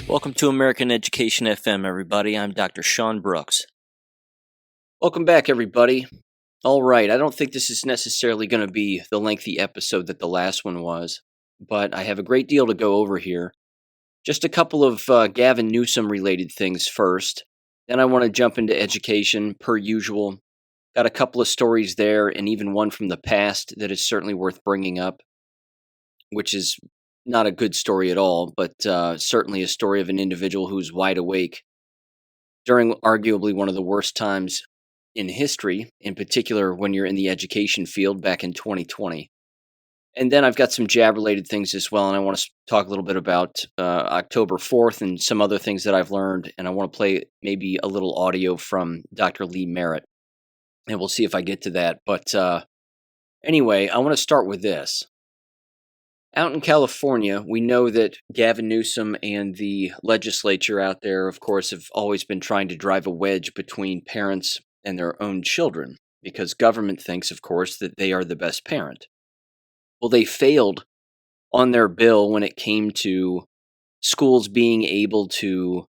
Welcome to American Education FM, everybody. I'm Dr. Sean Brooks. Welcome back, everybody. All right, I don't think this is necessarily going to be the lengthy episode that the last one was, but I have a great deal to go over here. Just a couple of Gavin Newsom related things first. Then I want to jump into education, per usual. Got a couple of stories there, and even one from the past that is certainly worth bringing up, which is not a good story at all, but certainly a story of an individual who's wide awake during arguably one of the worst times in history, in particular when you're in the education field back in 2020. And then I've got some jab-related things as well, and I want to talk a little bit about October 4th and some other things that I've learned, and I want to play maybe a little audio from Dr. Lee Merritt, and we'll see if I get to that. But anyway, I want to start with this. Out in California, we know that Gavin Newsom and the legislature out there, of course, have always been trying to drive a wedge between parents and their own children, because government thinks, of course, that they are the best parent. Well, they failed on their bill when it came to schools being able to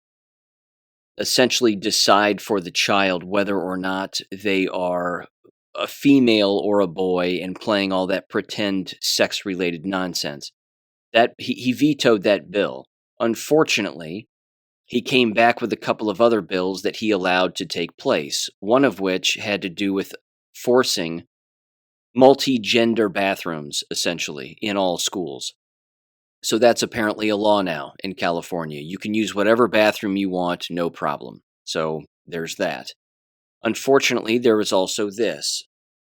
essentially decide for the child whether or not they are a female or a boy and playing all that pretend sex-related nonsense. That he vetoed that bill. Unfortunately, he came back with a couple of other bills that he allowed to take place, one of which had to do with forcing multi-gender bathrooms, essentially, in all schools. So that's apparently a law now in California. You can use whatever bathroom you want, no problem. So there's that. Unfortunately, there was also this,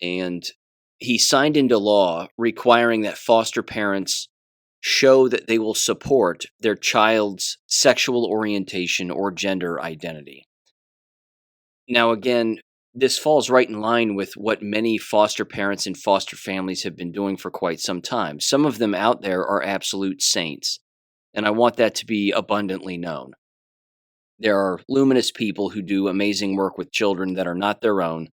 and he signed into law requiring that foster parents show that they will support their child's sexual orientation or gender identity. Now, again, this falls right in line with what many foster parents and foster families have been doing for quite some time. Some of them out there are absolute saints, and I want that to be abundantly known. There are luminous people who do amazing work with children that are not their own,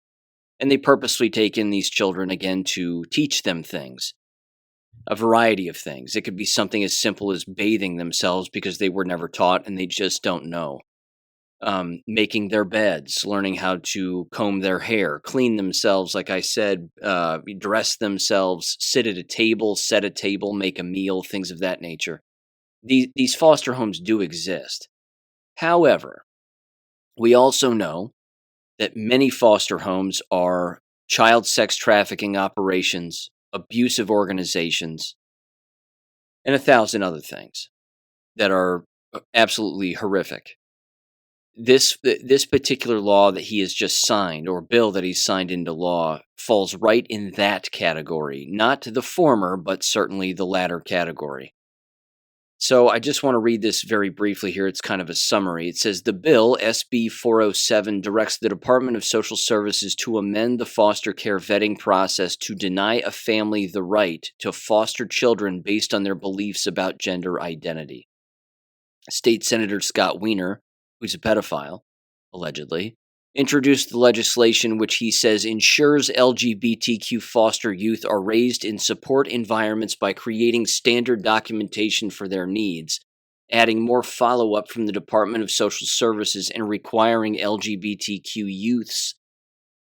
and they purposely take in these children, again, to teach them things. A variety of things. It could be something as simple as bathing themselves because they were never taught and they just don't know. Making their beds, learning how to comb their hair, clean themselves, like I said, dress themselves, sit at a table, set a table, make a meal, things of that nature. These foster homes do exist. However, we also know that many foster homes are child sex trafficking operations, abusive organizations, and 1,000 other things that are absolutely horrific. This particular law that he has just signed, or bill that he's signed into law, falls right in that category. Not the former, but certainly the latter category. So I just want to read this very briefly here. It's kind of a summary. It says, the bill, SB 407, directs the Department of Social Services to amend the foster care vetting process to deny a family the right to foster children based on their beliefs about gender identity. State Senator Scott Wiener, who's a pedophile, allegedly, introduced the legislation which he says ensures LGBTQ foster youth are raised in support environments by creating standard documentation for their needs, adding more follow-up from the Department of Social Services, and requiring LGBTQ youth's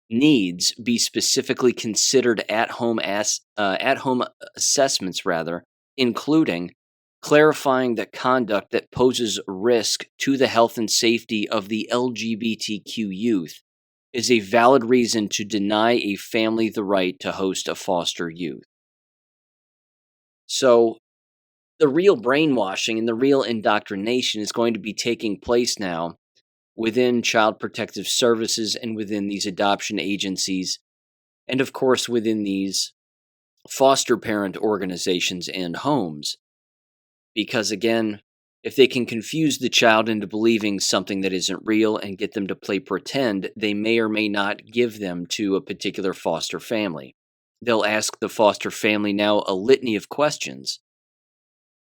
needs be specifically considered at-home assessments, including clarifying that conduct that poses risk to the health and safety of the LGBTQ youth is a valid reason to deny a family the right to host a foster youth. So, the real brainwashing and the real indoctrination is going to be taking place now within Child Protective Services and within these adoption agencies, and of course within these foster parent organizations and homes. Because again, if they can confuse the child into believing something that isn't real and get them to play pretend, they may or may not give them to a particular foster family. They'll ask the foster family now a litany of questions.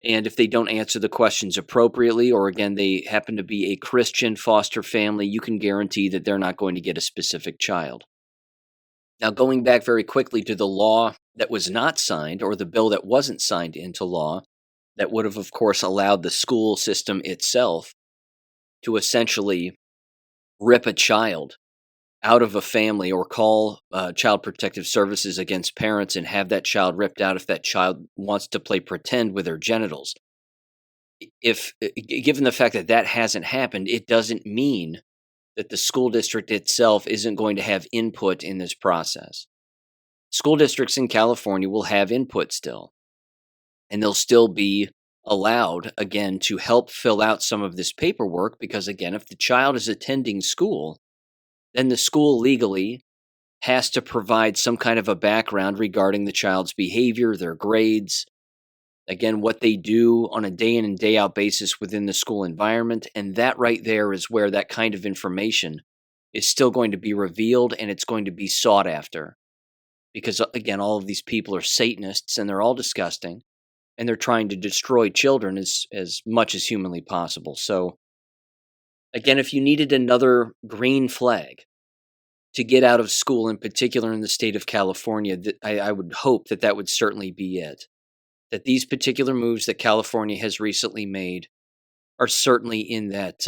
And if they don't answer the questions appropriately, or again, they happen to be a Christian foster family, you can guarantee that they're not going to get a specific child. Now, going back very quickly to the law that was not signed, or the bill that wasn't signed into law, that would have, of course, allowed the school system itself to essentially rip a child out of a family or call child protective services against parents and have that child ripped out if that child wants to play pretend with their genitals. If given the fact that that hasn't happened, it doesn't mean that the school district itself isn't going to have input in this process. School districts in California will have input still, and they'll still be allowed, again, to help fill out some of this paperwork because, again, if the child is attending school, then the school legally has to provide some kind of a background regarding the child's behavior, their grades, again, what they do on a day in and day out basis within the school environment. And that right there is where that kind of information is still going to be revealed and it's going to be sought after. Because, again, all of these people are Satanists and they're all disgusting and they're trying to destroy children as much as humanly possible. So, again, if you needed another green flag to get out of school, in particular in the state of California, I would hope that that would certainly be it. That these particular moves that California has recently made are certainly in that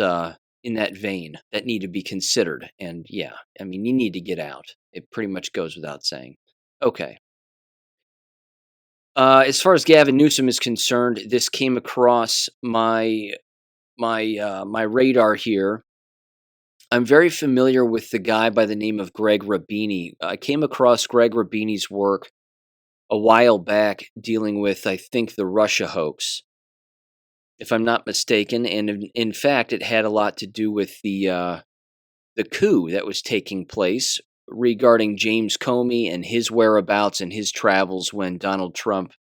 vein that need to be considered. And yeah, I mean, you need to get out. It pretty much goes without saying. Okay. As far as Gavin Newsom is concerned, this came across my radar here. I'm very familiar with the guy by the name of Greg Rabini. I came across Greg Rabini's work a while back dealing with, I think, the Russia hoax, if I'm not mistaken. And in fact, it had a lot to do with the coup that was taking place regarding James Comey and his whereabouts and his travels when Donald Trump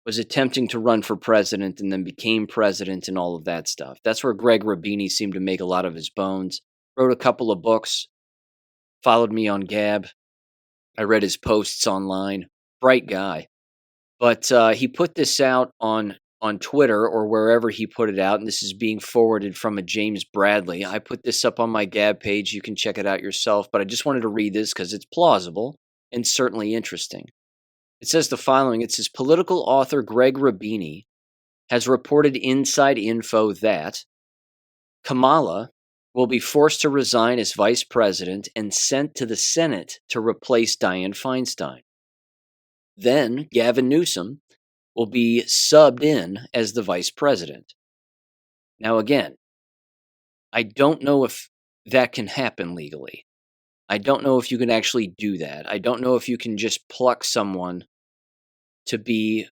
was attempting to run for president and then became president and all of that stuff. That's where Greg Rabini seemed to make a lot of his bones. Wrote a couple of books, followed me on Gab. I read his posts online. Bright guy. But he put this out on Twitter or wherever he put it out, and this is being forwarded from a James Bradley. I put this up on my Gab page. You can check it out yourself, but I just wanted to read this because it's plausible and certainly interesting. It says the following. It says, political author Greg Rabini has reported inside info that Kamala will be forced to resign as vice president and sent to the Senate to replace Dianne Feinstein. Then Gavin Newsom will be subbed in as the vice president. Now, again, I don't know if that can happen legally. I don't know if you can actually do that. I don't know if you can just pluck someone to be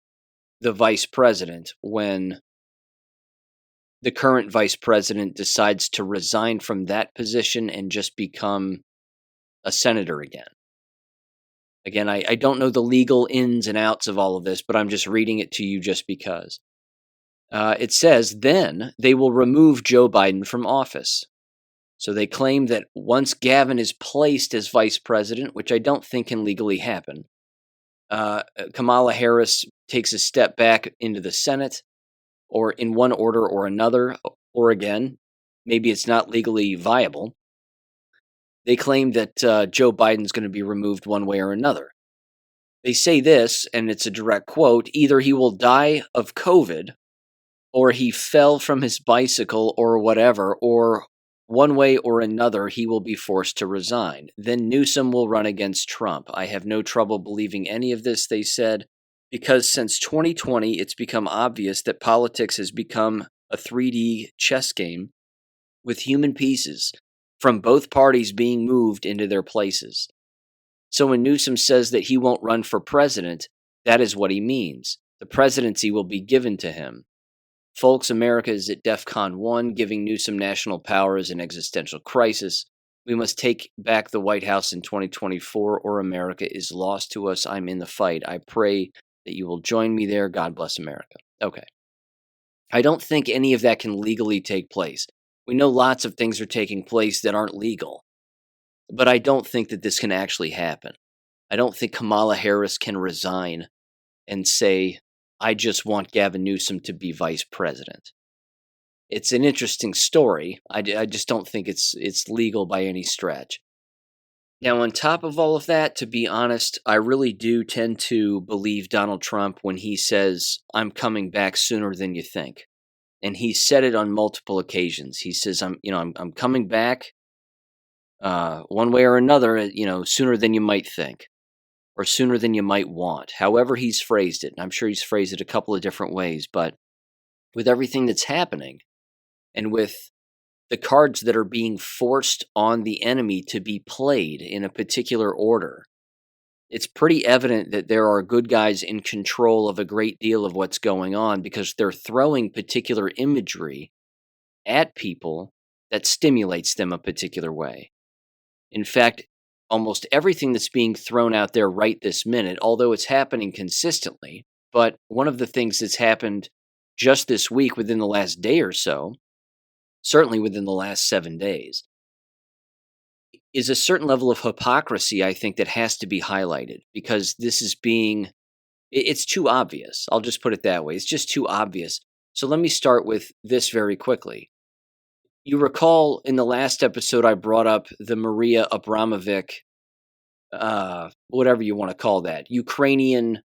the vice president when the current vice president decides to resign from that position and just become a senator again. Again, I don't know the legal ins and outs of all of this, but I'm just reading it to you just because. It says, then they will remove Joe Biden from office. So they claim that once Gavin is placed as vice president, which I don't think can legally happen, Kamala Harris takes a step back into the Senate, or in one order or another, or again, maybe it's not legally viable. They claim that Joe Biden's going to be removed one way or another. They say this, and it's a direct quote, either he will die of COVID, or he fell from his bicycle, or whatever, or one way or another he will be forced to resign. Then Newsom will run against Trump. I have no trouble believing any of this, they said, because since 2020, it's become obvious that politics has become a 3D chess game with human pieces from both parties being moved into their places. So when Newsom says that he won't run for president, that is what he means. The presidency will be given to him. Folks, America is at DEFCON 1, giving Newsom national power is an existential crisis. We must take back the White House in 2024 or America is lost to us. I'm in the fight. I pray that you will join me there. God bless America. Okay. I don't think any of that can legally take place. We know lots of things are taking place that aren't legal. But I don't think that this can actually happen. I don't think Kamala Harris can resign and say, I just want Gavin Newsom to be vice president. It's an interesting story. I just don't think it's legal by any stretch. Now, on top of all of that, to be honest, I really do tend to believe Donald Trump when he says, "I'm coming back sooner than you think." And he said it on multiple occasions. He says, I'm coming back one way or another, sooner than you might think or sooner than you might want." However he's phrased it. And I'm sure he's phrased it a couple of different ways, but with everything that's happening and with the cards that are being forced on the enemy to be played in a particular order, it's pretty evident that there are good guys in control of a great deal of what's going on because they're throwing particular imagery at people that stimulates them a particular way. In fact, almost everything that's being thrown out there right this minute, although it's happening consistently, but one of the things that's happened just this week within the last day or so, certainly within the last 7 days, is a certain level of hypocrisy, I think, that has to be highlighted because this is it's too obvious. I'll just put it that way. It's just too obvious. So let me start with this very quickly. You recall in the last episode, I brought up the Maria Abramovic, whatever you want to call that, Ukrainian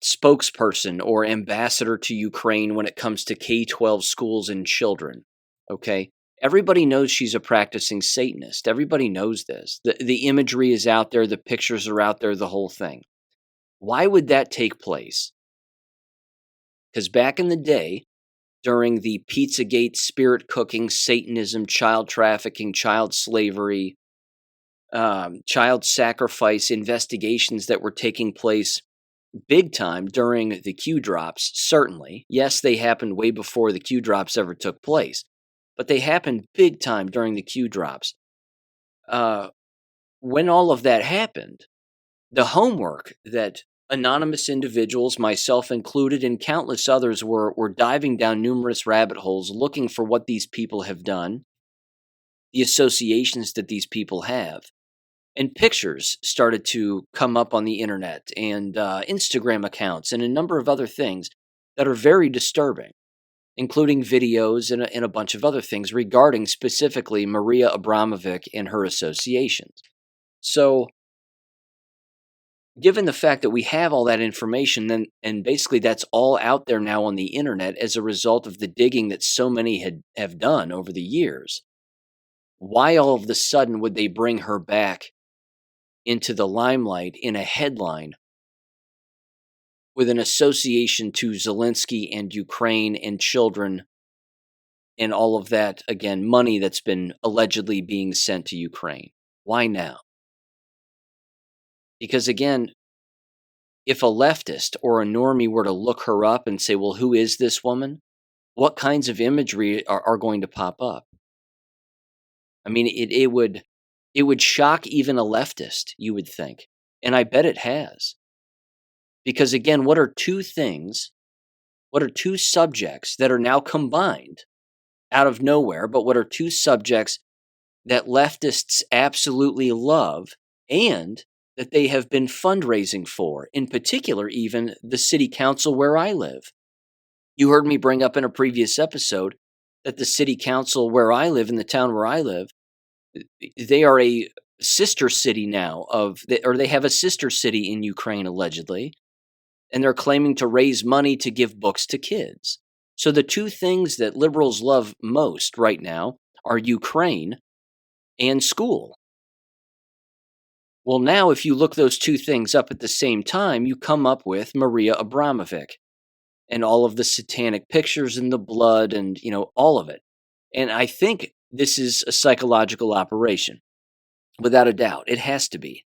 spokesperson or ambassador to Ukraine when it comes to K-12 schools and children. Okay. Everybody knows she's a practicing Satanist. Everybody knows this. The imagery is out there. The pictures are out there, the whole thing. Why would that take place? Because back in the day, during the Pizzagate, spirit cooking, Satanism, child trafficking, child slavery, child sacrifice investigations that were taking place big time during the Q drops, certainly. Yes, they happened way before the Q drops ever took place, but they happened big time during the Q drops. When all of that happened, the homework that anonymous individuals, myself included, and countless others were diving down numerous rabbit holes looking for what these people have done, the associations that these people have. And pictures started to come up on the internet and Instagram accounts and a number of other things that are very disturbing, including videos and a bunch of other things regarding specifically Maria Abramovic and her associations. So, given the fact that we have all that information, then and basically that's all out there now on the internet as a result of the digging that so many have done over the years, why all of a sudden would they bring her back into the limelight in a headline with an association to Zelensky and Ukraine and children and all of that, again, money that's been allegedly being sent to Ukraine? Why now? Because again, if a leftist or a normie were to look her up and say, well, who is this woman? What kinds of imagery are going to pop up? I mean, it would shock even a leftist, you would think. And I bet it has. Because again, what are two subjects that are now combined out of nowhere, but what are two subjects that leftists absolutely love and that they have been fundraising for, in particular, even the city council where I live. You heard me bring up in a previous episode that the city council where I live, in the town where I live, they are a sister city now or they have a sister city in Ukraine, allegedly, and they're claiming to raise money to give books to kids. So the two things that liberals love most right now are Ukraine and school. Well, now if you look those two things up at the same time, you come up with Maria Abramovic and all of the satanic pictures and the blood and, all of it. And I think this is a psychological operation, without a doubt. It has to be.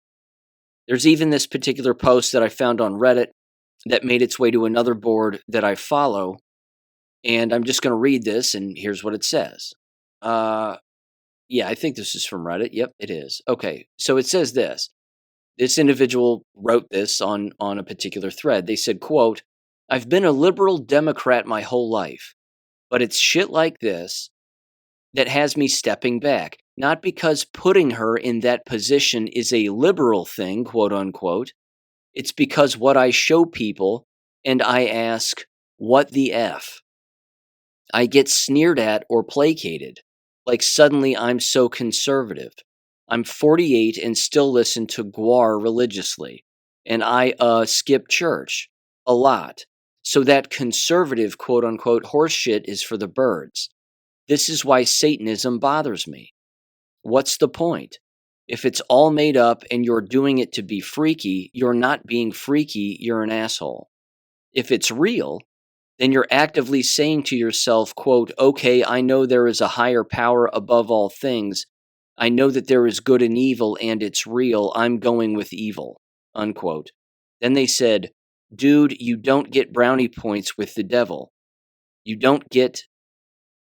There's even this particular post that I found on Reddit that made its way to another board that I follow, and I'm just going to read this, and here's what it says. Yeah, I think this is from Reddit. Yep, it is. Okay, so it says this. This individual wrote this on a particular thread. They said, quote, "I've been a liberal Democrat my whole life, but it's shit like this that has me stepping back. Not because putting her in that position is a liberal thing, quote unquote. It's because what I show people and I ask, what the F? I get sneered at or placated. Like suddenly I'm so conservative. I'm 48 and still listen to Gwar religiously. And I skip church a lot. So that conservative quote unquote horseshit is for the birds. This is why Satanism bothers me. What's the point? If it's all made up and you're doing it to be freaky, you're not being freaky, you're an asshole. If it's real, then you're actively saying to yourself, quote, okay, I know there is a higher power above all things. I know that there is good and evil and it's real. I'm going with evil, unquote. Then they said, dude, you don't get brownie points with the devil. You don't get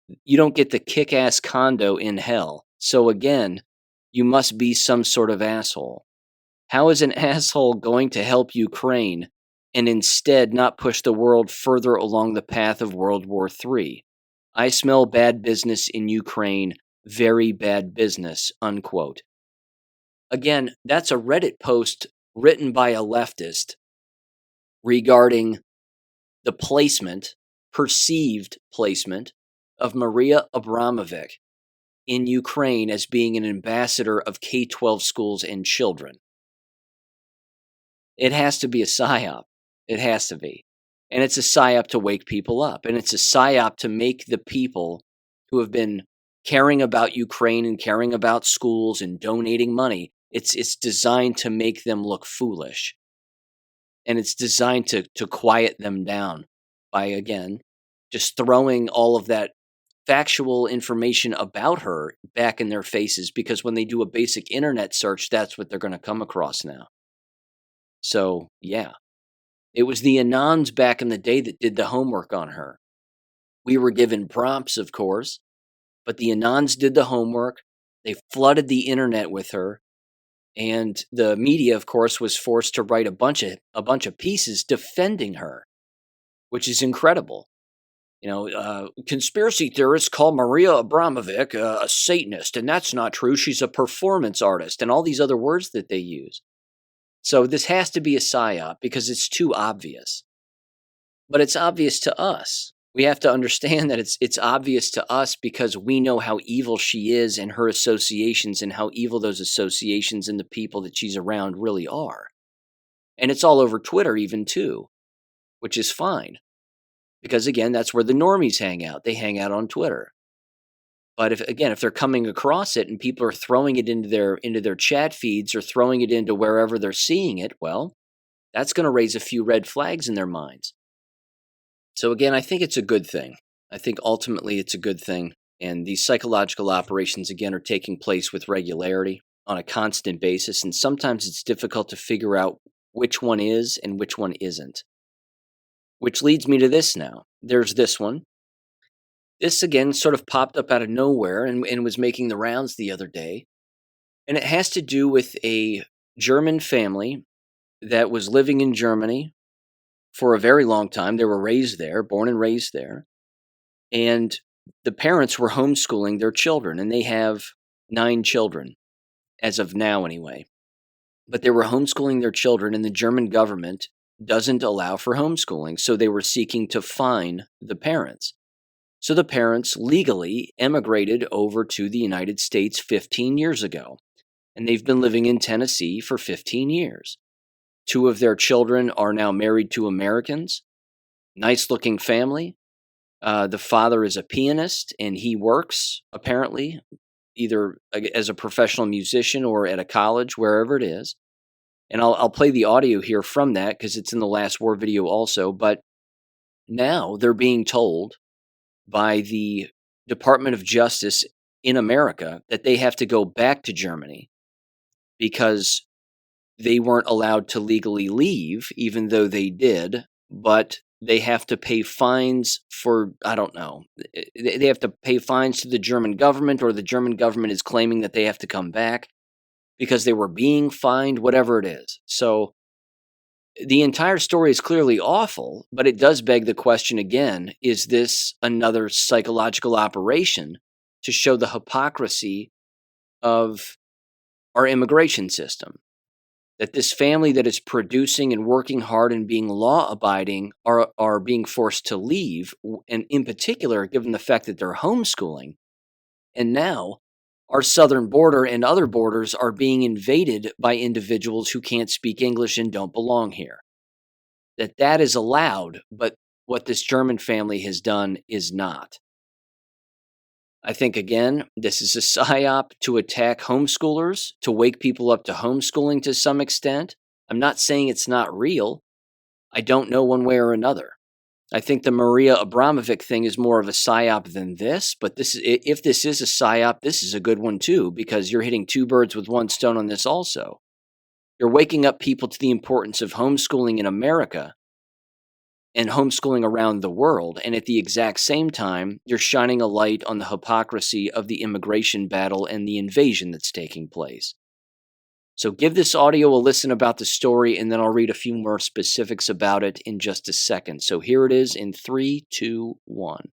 the kick-ass condo in hell. So again, you must be some sort of asshole. How is an asshole going to help Ukraine and instead not push the world further along the path of World War III? I smell bad business in Ukraine, very bad business, unquote. Again, that's a Reddit post written by a leftist regarding the perceived placement of Maria Abramovic in Ukraine as being an ambassador of K-12 schools and children. It has to be a psyop. It has to be. And it's a psyop to wake people up. And it's a psyop to make the people who have been caring about Ukraine and caring about schools and donating money, it's designed to make them look foolish. And it's designed to quiet them down by, again, just throwing all of that factual information about her back in their faces, because when they do a basic internet search, that's what they're going to come across now. So, yeah. It was the Anons back in the day that did the homework on her. We were given prompts, of course, but the Anons did the homework. They flooded the internet with her, and the media, of course, was forced to write a bunch of pieces defending her, which is incredible. Conspiracy theorists call Maria Abramovic a Satanist, and that's not true. She's a performance artist, and all these other words that they use. So this has to be a psyop because it's too obvious. But it's obvious to us. We have to understand that it's obvious to us because we know how evil she is and her associations and how evil those associations and the people that she's around really are. And it's all over Twitter even too, which is fine. Because again, that's where the normies hang out. They hang out on Twitter. But if they're coming across it and people are throwing it into their chat feeds or throwing it into wherever they're seeing it, well, that's going to raise a few red flags in their minds. So again, I think it's a good thing. I think ultimately it's a good thing. And these psychological operations, again, are taking place with regularity on a constant basis. And sometimes it's difficult to figure out which one is and which one isn't. Which leads me to this now. There's this one. This, again, sort of popped up out of nowhere and was making the rounds the other day. And it has to do with a German family that was living in Germany for a very long time. They were raised there, born and raised there. And the parents were homeschooling their children, and they have 9 children, as of now anyway. But they were homeschooling their children, and the German government doesn't allow for homeschooling, so they were seeking to fine the parents. So the parents legally emigrated over to the United States 15 years ago, and they've been living in Tennessee for 15 years. 2 of their children are now married to Americans. Nice-looking family. The father is a pianist, and he works, apparently, either as a professional musician or at a college, wherever it is. And I'll play the audio here from that because it's in the last war video also. But now they're being told by the Department of Justice in America that they have to go back to Germany because they weren't allowed to legally leave, even though they did, but they have to pay fines for, I don't know, they have to pay fines to the German government, or the German government is claiming that they have to come back because they were being fined, whatever it is. So the entire story is clearly awful, but it does beg the question again, is this another psychological operation to show the hypocrisy of our immigration system? That this family that is producing and working hard and being law-abiding are being forced to leave, and in particular, given the fact that they're homeschooling. And now Our southern border and other borders are being invaded by individuals who can't speak English and don't belong here. That is allowed, but what this German family has done is not. I think, again, this is a psy-op to attack homeschoolers, to wake people up to homeschooling to some extent. I'm not saying it's not real. I don't know one way or another. I think the Maria Abramovic thing is more of a psy-op than this, but if this is a psy-op, this is a good one too, because you're hitting two birds with one stone on this also. You're waking up people to the importance of homeschooling in America and homeschooling around the world, and at the exact same time, you're shining a light on the hypocrisy of the immigration battle and the invasion that's taking place. So give this audio a listen about the story, and then I'll read a few more specifics about it in just a second. So here it is in 3, 2, 1.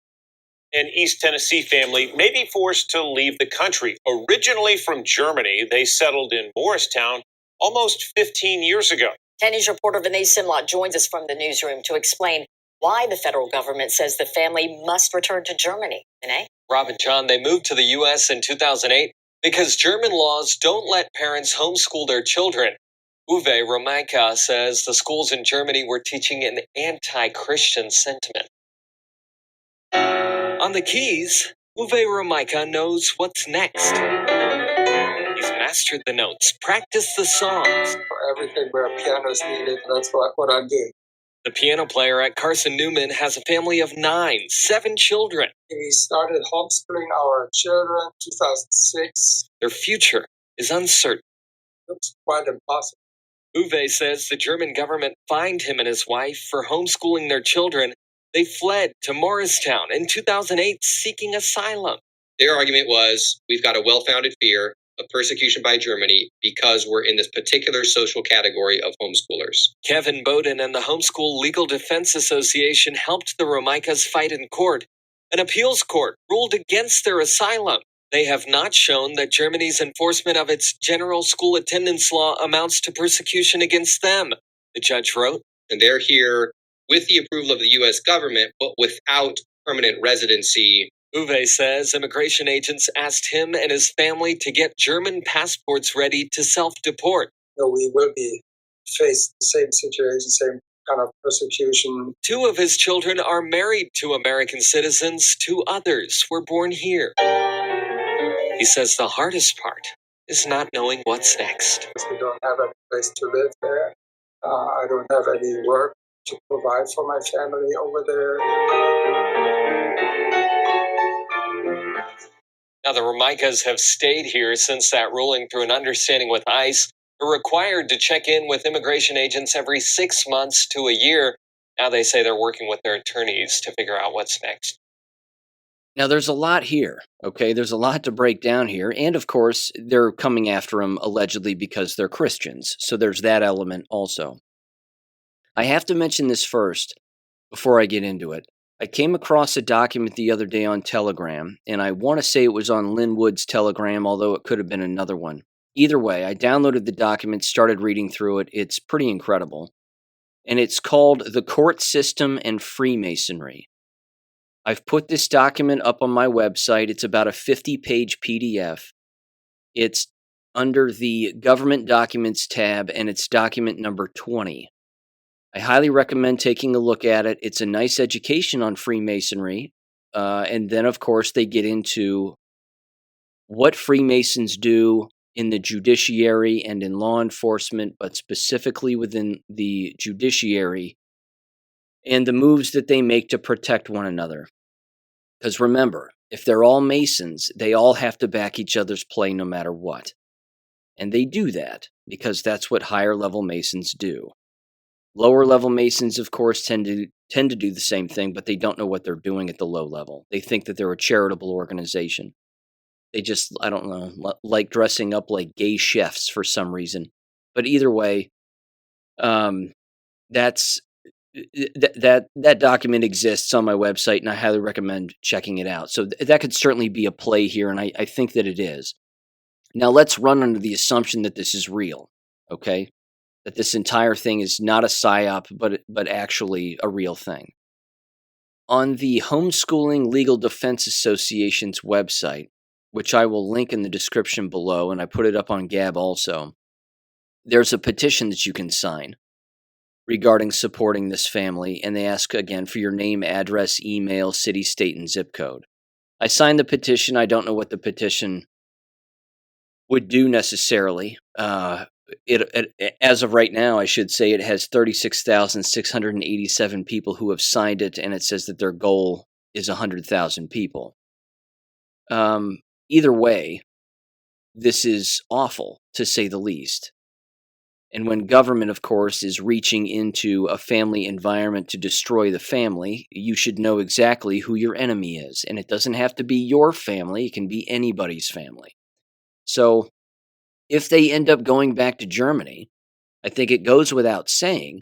An East Tennessee family may be forced to leave the country. Originally from Germany, they settled in Morristown almost 15 years ago. 10 News reporter Vinay Simlot joins us from the newsroom to explain why the federal government says the family must return to Germany. Vinay? Rob and John, they moved to the U.S. in 2008 because German laws don't let parents homeschool their children. Uwe Romaika says the schools in Germany were teaching an anti-Christian sentiment. On the keys, Uwe Romaika knows what's next. He's mastered the notes, practiced the songs. For everything where a piano is needed, that's what I'm doing. The piano player at Carson Newman has a family of 7 children. We started homeschooling our children 2006. Their future is uncertain. Looks quite impossible. Uwe says the German government fined him and his wife for homeschooling their children. They fled to Morristown in 2008 seeking asylum. Their argument was, we've got a well-founded fear of persecution by Germany because we're in this particular social category of homeschoolers. Kevin Bowden and the Homeschool Legal Defense Association helped the Romaikas fight in court. An appeals court ruled against their asylum. They have not shown that Germany's enforcement of its general school attendance law amounts to persecution against them, the judge wrote. And they're here with the approval of the U.S. government, but without permanent residency. Uwe says immigration agents asked him and his family to get German passports ready to self-deport. So we will be faced the same situation, same kind of persecution. 2 of his children are married to American citizens. 2 others were born here. He says the hardest part is not knowing what's next. We don't have any place to live there. I don't have any work to provide for my family over there. Now, the Romaikas have stayed here since that ruling through an understanding with ICE. They're required to check in with immigration agents every 6 months to a year. Now they say they're working with their attorneys to figure out what's next. Now, there's a lot here, okay? There's a lot to break down here. And, of course, they're coming after them allegedly because they're Christians. So there's that element also. I have to mention this first before I get into it. I came across a document the other day on Telegram, and I want to say it was on Lynn Wood's Telegram, although it could have been another one. Either way, I downloaded the document, started reading through it. It's pretty incredible. And it's called The Court System and Freemasonry. I've put this document up on my website. It's about a 50-page PDF. It's under the Government Documents tab, and it's document number 20. I highly recommend taking a look at it. It's a nice education on Freemasonry. And then, of course, they get into what Freemasons do in the judiciary and in law enforcement, but specifically within the judiciary, and the moves that they make to protect one another. Because remember, if they're all Masons, they all have to back each other's play no matter what. And they do that because that's what higher level Masons do. Lower level Masons, of course, tend to do the same thing, but they don't know what they're doing at the low level. They think that they're a charitable organization. They just, I don't know, like dressing up like gay chefs for some reason. But either way, that document exists on my website, and I highly recommend checking it out. So that could certainly be a play here, and I think that it is. Now let's run under the assumption that this is real, okay? That this entire thing is not a psy-op, but actually a real thing. On the Homeschooling Legal Defense Association's website, which I will link in the description below, and I put it up on Gab also, there's a petition that you can sign regarding supporting this family, and they ask again for your name, address, email, city, state, and zip code. I signed the petition. I don't know what the petition would do necessarily. As of right now, I should say it has 36,687 people who have signed it, and it says that their goal is 100,000 people. Either way, this is awful, to say the least. And when government, of course, is reaching into a family environment to destroy the family, you should know exactly who your enemy is. And it doesn't have to be your family. It can be anybody's family. So if they end up going back to Germany, I think it goes without saying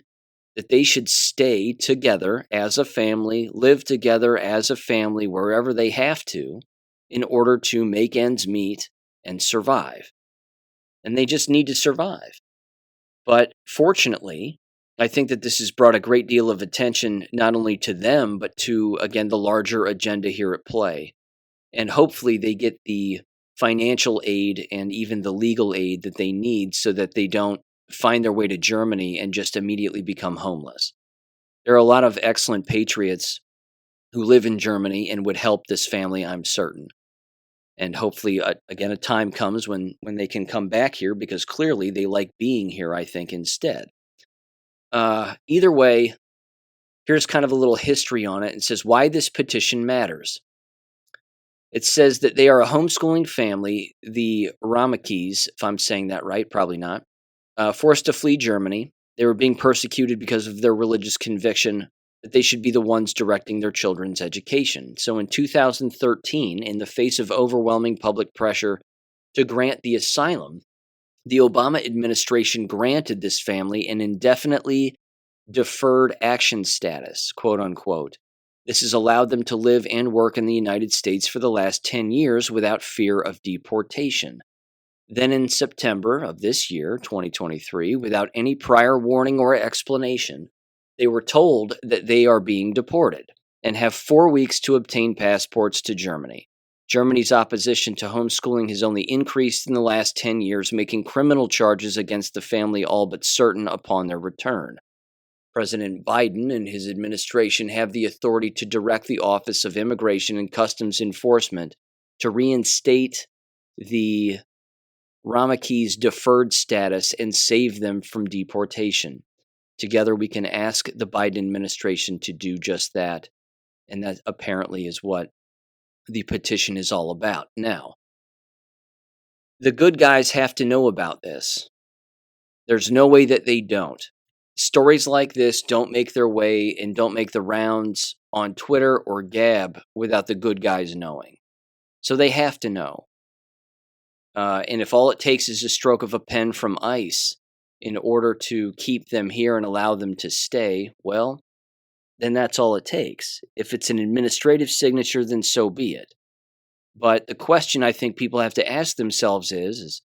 that they should stay together as a family, live together as a family wherever they have to in order to make ends meet and survive. And they just need to survive. But fortunately, I think that this has brought a great deal of attention not only to them, but to, again, the larger agenda here at play. And hopefully they get the financial aid and even the legal aid that they need so that they don't find their way to Germany and just immediately become homeless. There are a lot of excellent patriots who live in Germany and would help this family, I'm certain. And hopefully, again, a time comes when they can come back here because clearly they like being here, I think, instead. Either way, here's kind of a little history on it. It says why this petition matters. It says that they are a homeschooling family, the Ramakis, if I'm saying that right, probably not, forced to flee Germany. They were being persecuted because of their religious conviction that they should be the ones directing their children's education. So in 2013, in the face of overwhelming public pressure to grant the asylum, the Obama administration granted this family an indefinitely deferred action status, quote unquote. This has allowed them to live and work in the United States for the last 10 years without fear of deportation. Then in September of this year, 2023, without any prior warning or explanation, they were told that they are being deported and have 4 weeks to obtain passports to Germany. Germany's opposition to homeschooling has only increased in the last 10 years, making criminal charges against the family all but certain upon their return. President Biden and his administration have the authority to direct the Office of Immigration and Customs Enforcement to reinstate the Ramakis' deferred status and save them from deportation. Together, we can ask the Biden administration to do just that, and that apparently is what the petition is all about. Now, the good guys have to know about this. There's no way that they don't. Stories like this don't make their way and don't make the rounds on Twitter or Gab without the good guys knowing. So they have to know. And if all it takes is a stroke of a pen from ICE in order to keep them here and allow them to stay, well, then that's all it takes. If it's an administrative signature, then so be it. But the question I think people have to ask themselves is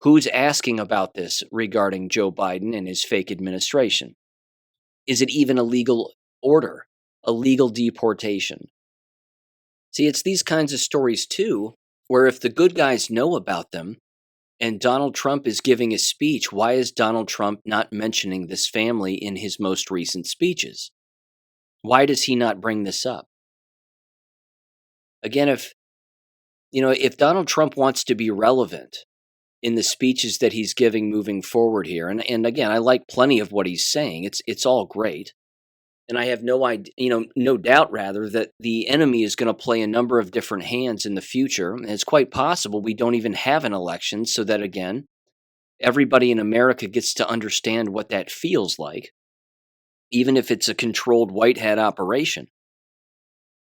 who's asking about this regarding Joe Biden and his fake administration? Is it even a legal order, a legal deportation? See, it's these kinds of stories, too, where if the good guys know about them and Donald Trump is giving a speech, why is Donald Trump not mentioning this family in his most recent speeches? Why does he not bring this up? Again, if Donald Trump wants to be relevant in the speeches that he's giving moving forward here, and again, I like plenty of what he's saying. It's all great. And I have no doubt that the enemy is going to play a number of different hands in the future. And it's quite possible we don't even have an election so that, again, everybody in America gets to understand what that feels like, even if it's a controlled white hat operation.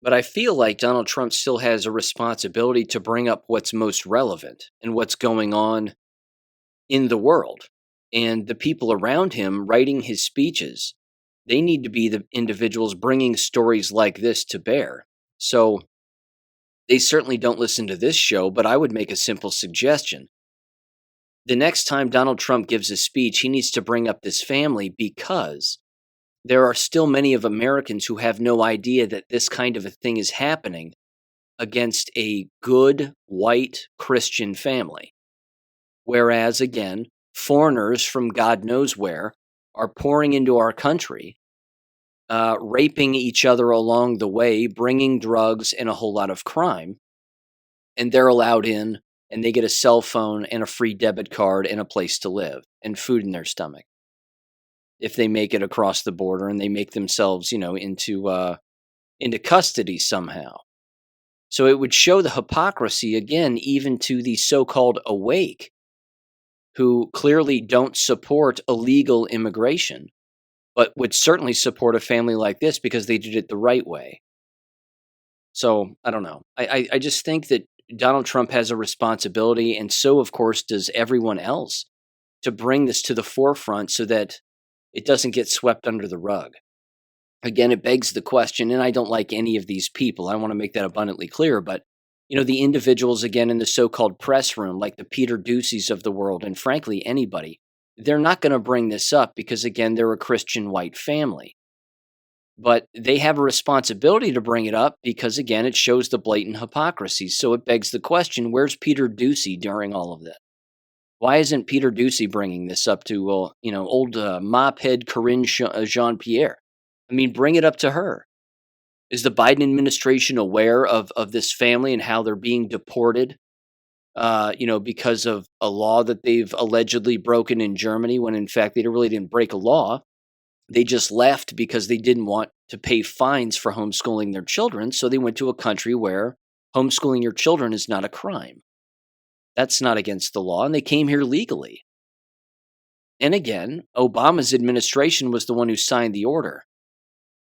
But I feel like Donald Trump still has a responsibility to bring up what's most relevant and what's going on in the world. And the people around him writing his speeches, they need to be the individuals bringing stories like this to bear. So they certainly don't listen to this show, but I would make a simple suggestion. The next time Donald Trump gives a speech, he needs to bring up this family because there are still many of Americans who have no idea that this kind of a thing is happening against a good white Christian family. Whereas, again, foreigners from God knows where are pouring into our country, raping each other along the way, bringing drugs and a whole lot of crime. And they're allowed in, and they get a cell phone and a free debit card and a place to live and food in their stomach. If they make it across the border and they make themselves, into custody somehow. So it would show the hypocrisy, again, even to the so-called awake, who clearly don't support illegal immigration, but would certainly support a family like this because they did it the right way. So, I don't know. I just think that Donald Trump has a responsibility, and so, of course, does everyone else, to bring this to the forefront so that it doesn't get swept under the rug. Again, it begs the question, and I don't like any of these people. I want to make that abundantly clear, but the individuals, again, in the so-called press room, like the Peter Duceys of the world, and frankly, anybody, they're not going to bring this up because, again, they're a Christian white family. But they have a responsibility to bring it up because, again, it shows the blatant hypocrisy. So it begs the question, where's Peter Ducey during all of this? Why isn't Peter Ducey bringing this up to, old mophead Corinne Jean-Pierre? I mean, bring it up to her. Is the Biden administration aware of this family and how they're being deported, because of a law that they've allegedly broken in Germany when, in fact, they really didn't break a law? They just left because they didn't want to pay fines for homeschooling their children, so they went to a country where homeschooling your children is not a crime. That's not against the law, and they came here legally. And again, Obama's administration was the one who signed the order.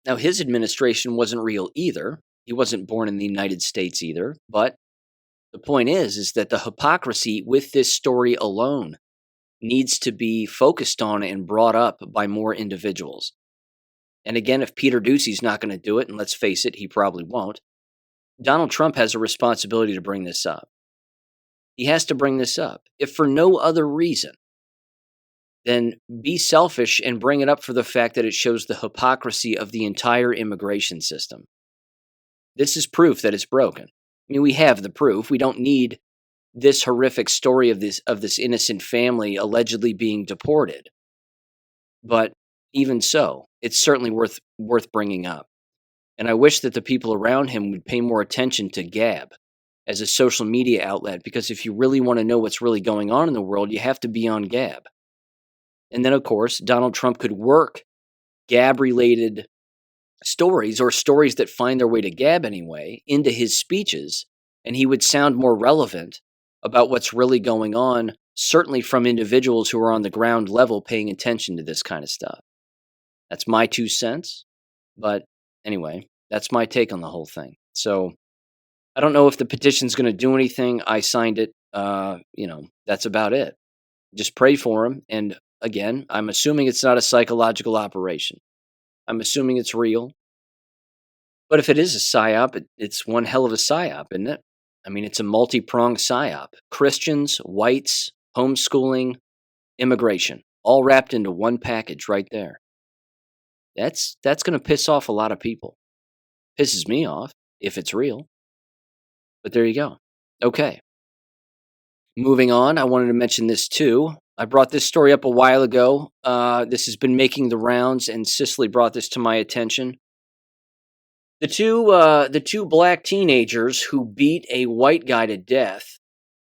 Now, his administration wasn't real either. He wasn't born in the United States either. But the point is that the hypocrisy with this story alone needs to be focused on and brought up by more individuals. And again, if Peter Ducey's not going to do it, and let's face it, he probably won't, Donald Trump has a responsibility to bring this up. He has to bring this up. If for no other reason, then be selfish and bring it up for the fact that it shows the hypocrisy of the entire immigration system. This is proof that it's broken. I mean, we have the proof. We don't need this horrific story of this innocent family allegedly being deported. But even so, it's certainly worth bringing up. And I wish that the people around him would pay more attention to Gab as a social media outlet, because if you really want to know what's really going on in the world, you have to be on Gab. And then, of course, Donald Trump could work Gab-related stories, or stories that find their way to Gab anyway, into his speeches, and he would sound more relevant about what's really going on, certainly from individuals who are on the ground level paying attention to this kind of stuff. That's my 2 cents, but anyway, that's my take on the whole thing. So I don't know if the petition's going to do anything. I signed it. That's about it. Just pray for him. And again, I'm assuming it's not a psychological operation. I'm assuming it's real. But if it is a psy-op, it's one hell of a psy-op, isn't it? I mean, it's a multi-pronged psy-op. Christians, whites, homeschooling, immigration, all wrapped into one package right there. That's going to piss off a lot of people. Pisses me off if it's real. But there you go. Okay. Moving on, I wanted to mention this too. I brought this story up a while ago. This has been making the rounds, and Cicely brought this to my attention. The two black teenagers who beat a white guy to death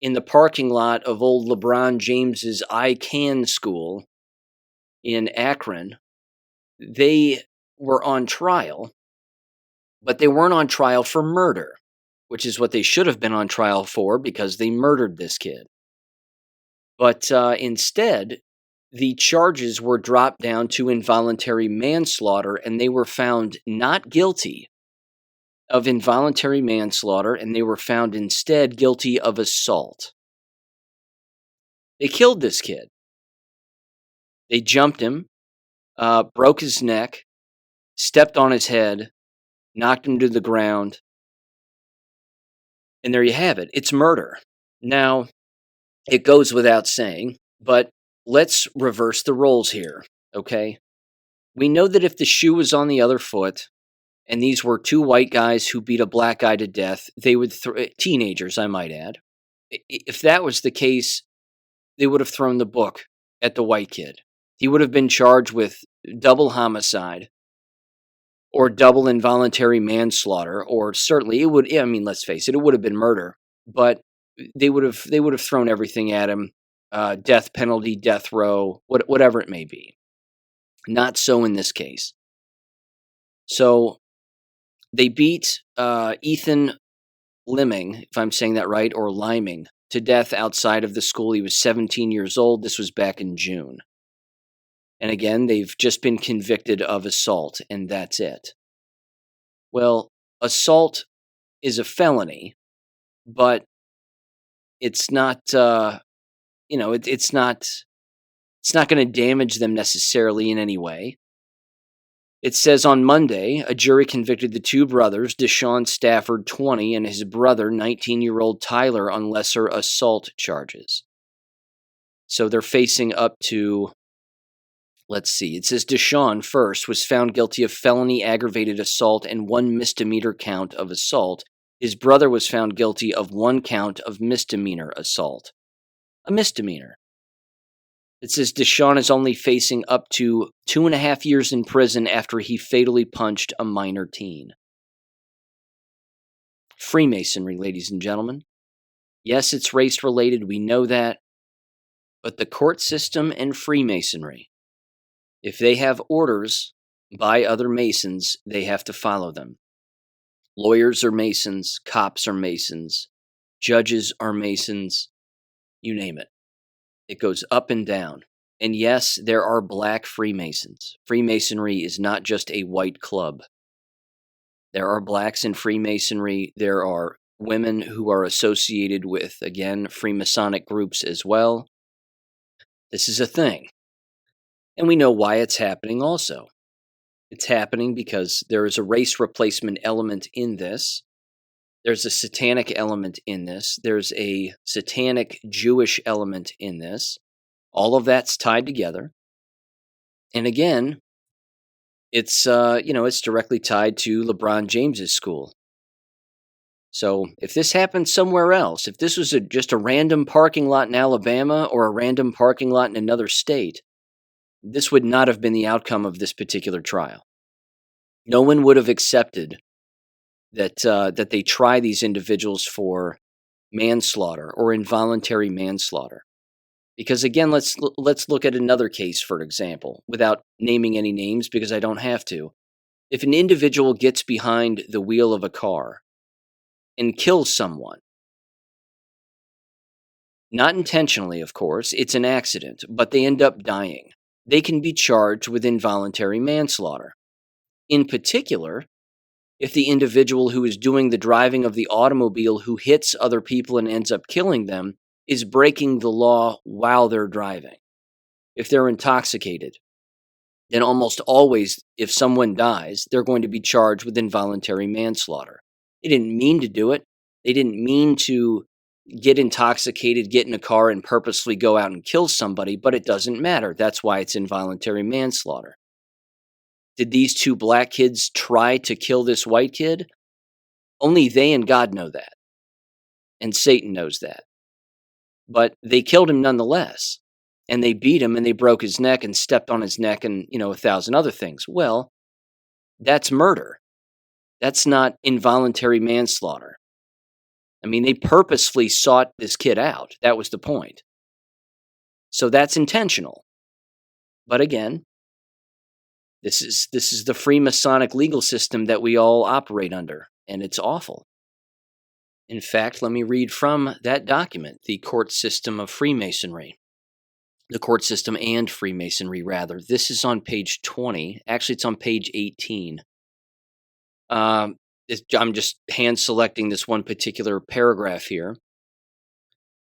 in the parking lot of old LeBron James's I Can school in Akron, they were on trial, but they weren't on trial for murder, which is what they should have been on trial for because they murdered this kid. But instead, the charges were dropped down to involuntary manslaughter, and they were found not guilty of involuntary manslaughter, and they were found instead guilty of assault. They killed this kid. They jumped him, broke his neck, stepped on his head, knocked him to the ground, and there you have it. It's murder. Now, it goes without saying, but let's reverse the roles here, okay? We know that if the shoe was on the other foot, and these were two white guys who beat a black guy to death, they would teenagers, I might add. If that was the case, they would have thrown the book at the white kid. He would have been charged with double homicide or double involuntary manslaughter, or certainly it would, I mean, let's face it, it would have been murder, but they would have thrown everything at him, death penalty, death row, whatever it may be. Not so in this case. So they beat Ethan Liming, if I'm saying that right, or Liming, to death outside of the school. He was 17 years old. This was back in June. And again, they've just been convicted of assault, and that's it. Well, assault is a felony, but it's not, it's not going to damage them necessarily in any way. It says on Monday, a jury convicted the two brothers, Deshaun Stafford, 20, and his brother, 19-year-old Tyler, on lesser assault charges. So they're facing up to, let's see, it says Deshaun, first, was found guilty of felony aggravated assault and one misdemeanor count of assault. His brother was found guilty of one count of misdemeanor assault. A misdemeanor. It says Deshaun is only facing up to 2.5 years in prison after he fatally punched a minor teen. Freemasonry, ladies and gentlemen. Yes, it's race-related, we know that. But the court system and Freemasonry, if they have orders by other Masons, they have to follow them. Lawyers are Masons, cops are Masons, judges are Masons, you name it. It goes up and down. And yes, there are black Freemasons. Freemasonry is not just a white club. There are blacks in Freemasonry. There are women who are associated with, again, Freemasonic groups as well. This is a thing. And we know why it's happening also. It's happening because there is a race replacement element in this. There's a satanic element in this. There's a satanic Jewish element in this. All of that's tied together. And again, it's it's directly tied to LeBron James's school. So if this happened somewhere else, if this was just a random parking lot in Alabama or a random parking lot in another state, this would not have been the outcome of this particular trial. No one would have accepted that they try these individuals for manslaughter or involuntary manslaughter. Because again, let's look at another case, for example, without naming any names because I don't have to. If an individual gets behind the wheel of a car and kills someone, not intentionally, of course, it's an accident, but they end up dying, they can be charged with involuntary manslaughter. In particular, if the individual who is doing the driving of the automobile who hits other people and ends up killing them is breaking the law while they're driving. If they're intoxicated, then almost always, if someone dies, they're going to be charged with involuntary manslaughter. They didn't mean to do it. They didn't mean to get intoxicated, get in a car, and purposely go out and kill somebody, but it doesn't matter. That's why it's involuntary manslaughter. Did these two black kids try to kill this white kid? Only they and God know that. And Satan knows that. But they killed him nonetheless. And they beat him and they broke his neck and stepped on his neck and, 1,000 other things. Well, that's murder. That's not involuntary manslaughter. I mean, they purposefully sought this kid out. That was the point. So that's intentional. But again, this is the Freemasonic legal system that we all operate under, and it's awful. In fact, let me read from that document, the court system of Freemasonry. The court system and Freemasonry, rather. This is on page 20. Actually, it's on page 18. I'm just hand-selecting this one particular paragraph here.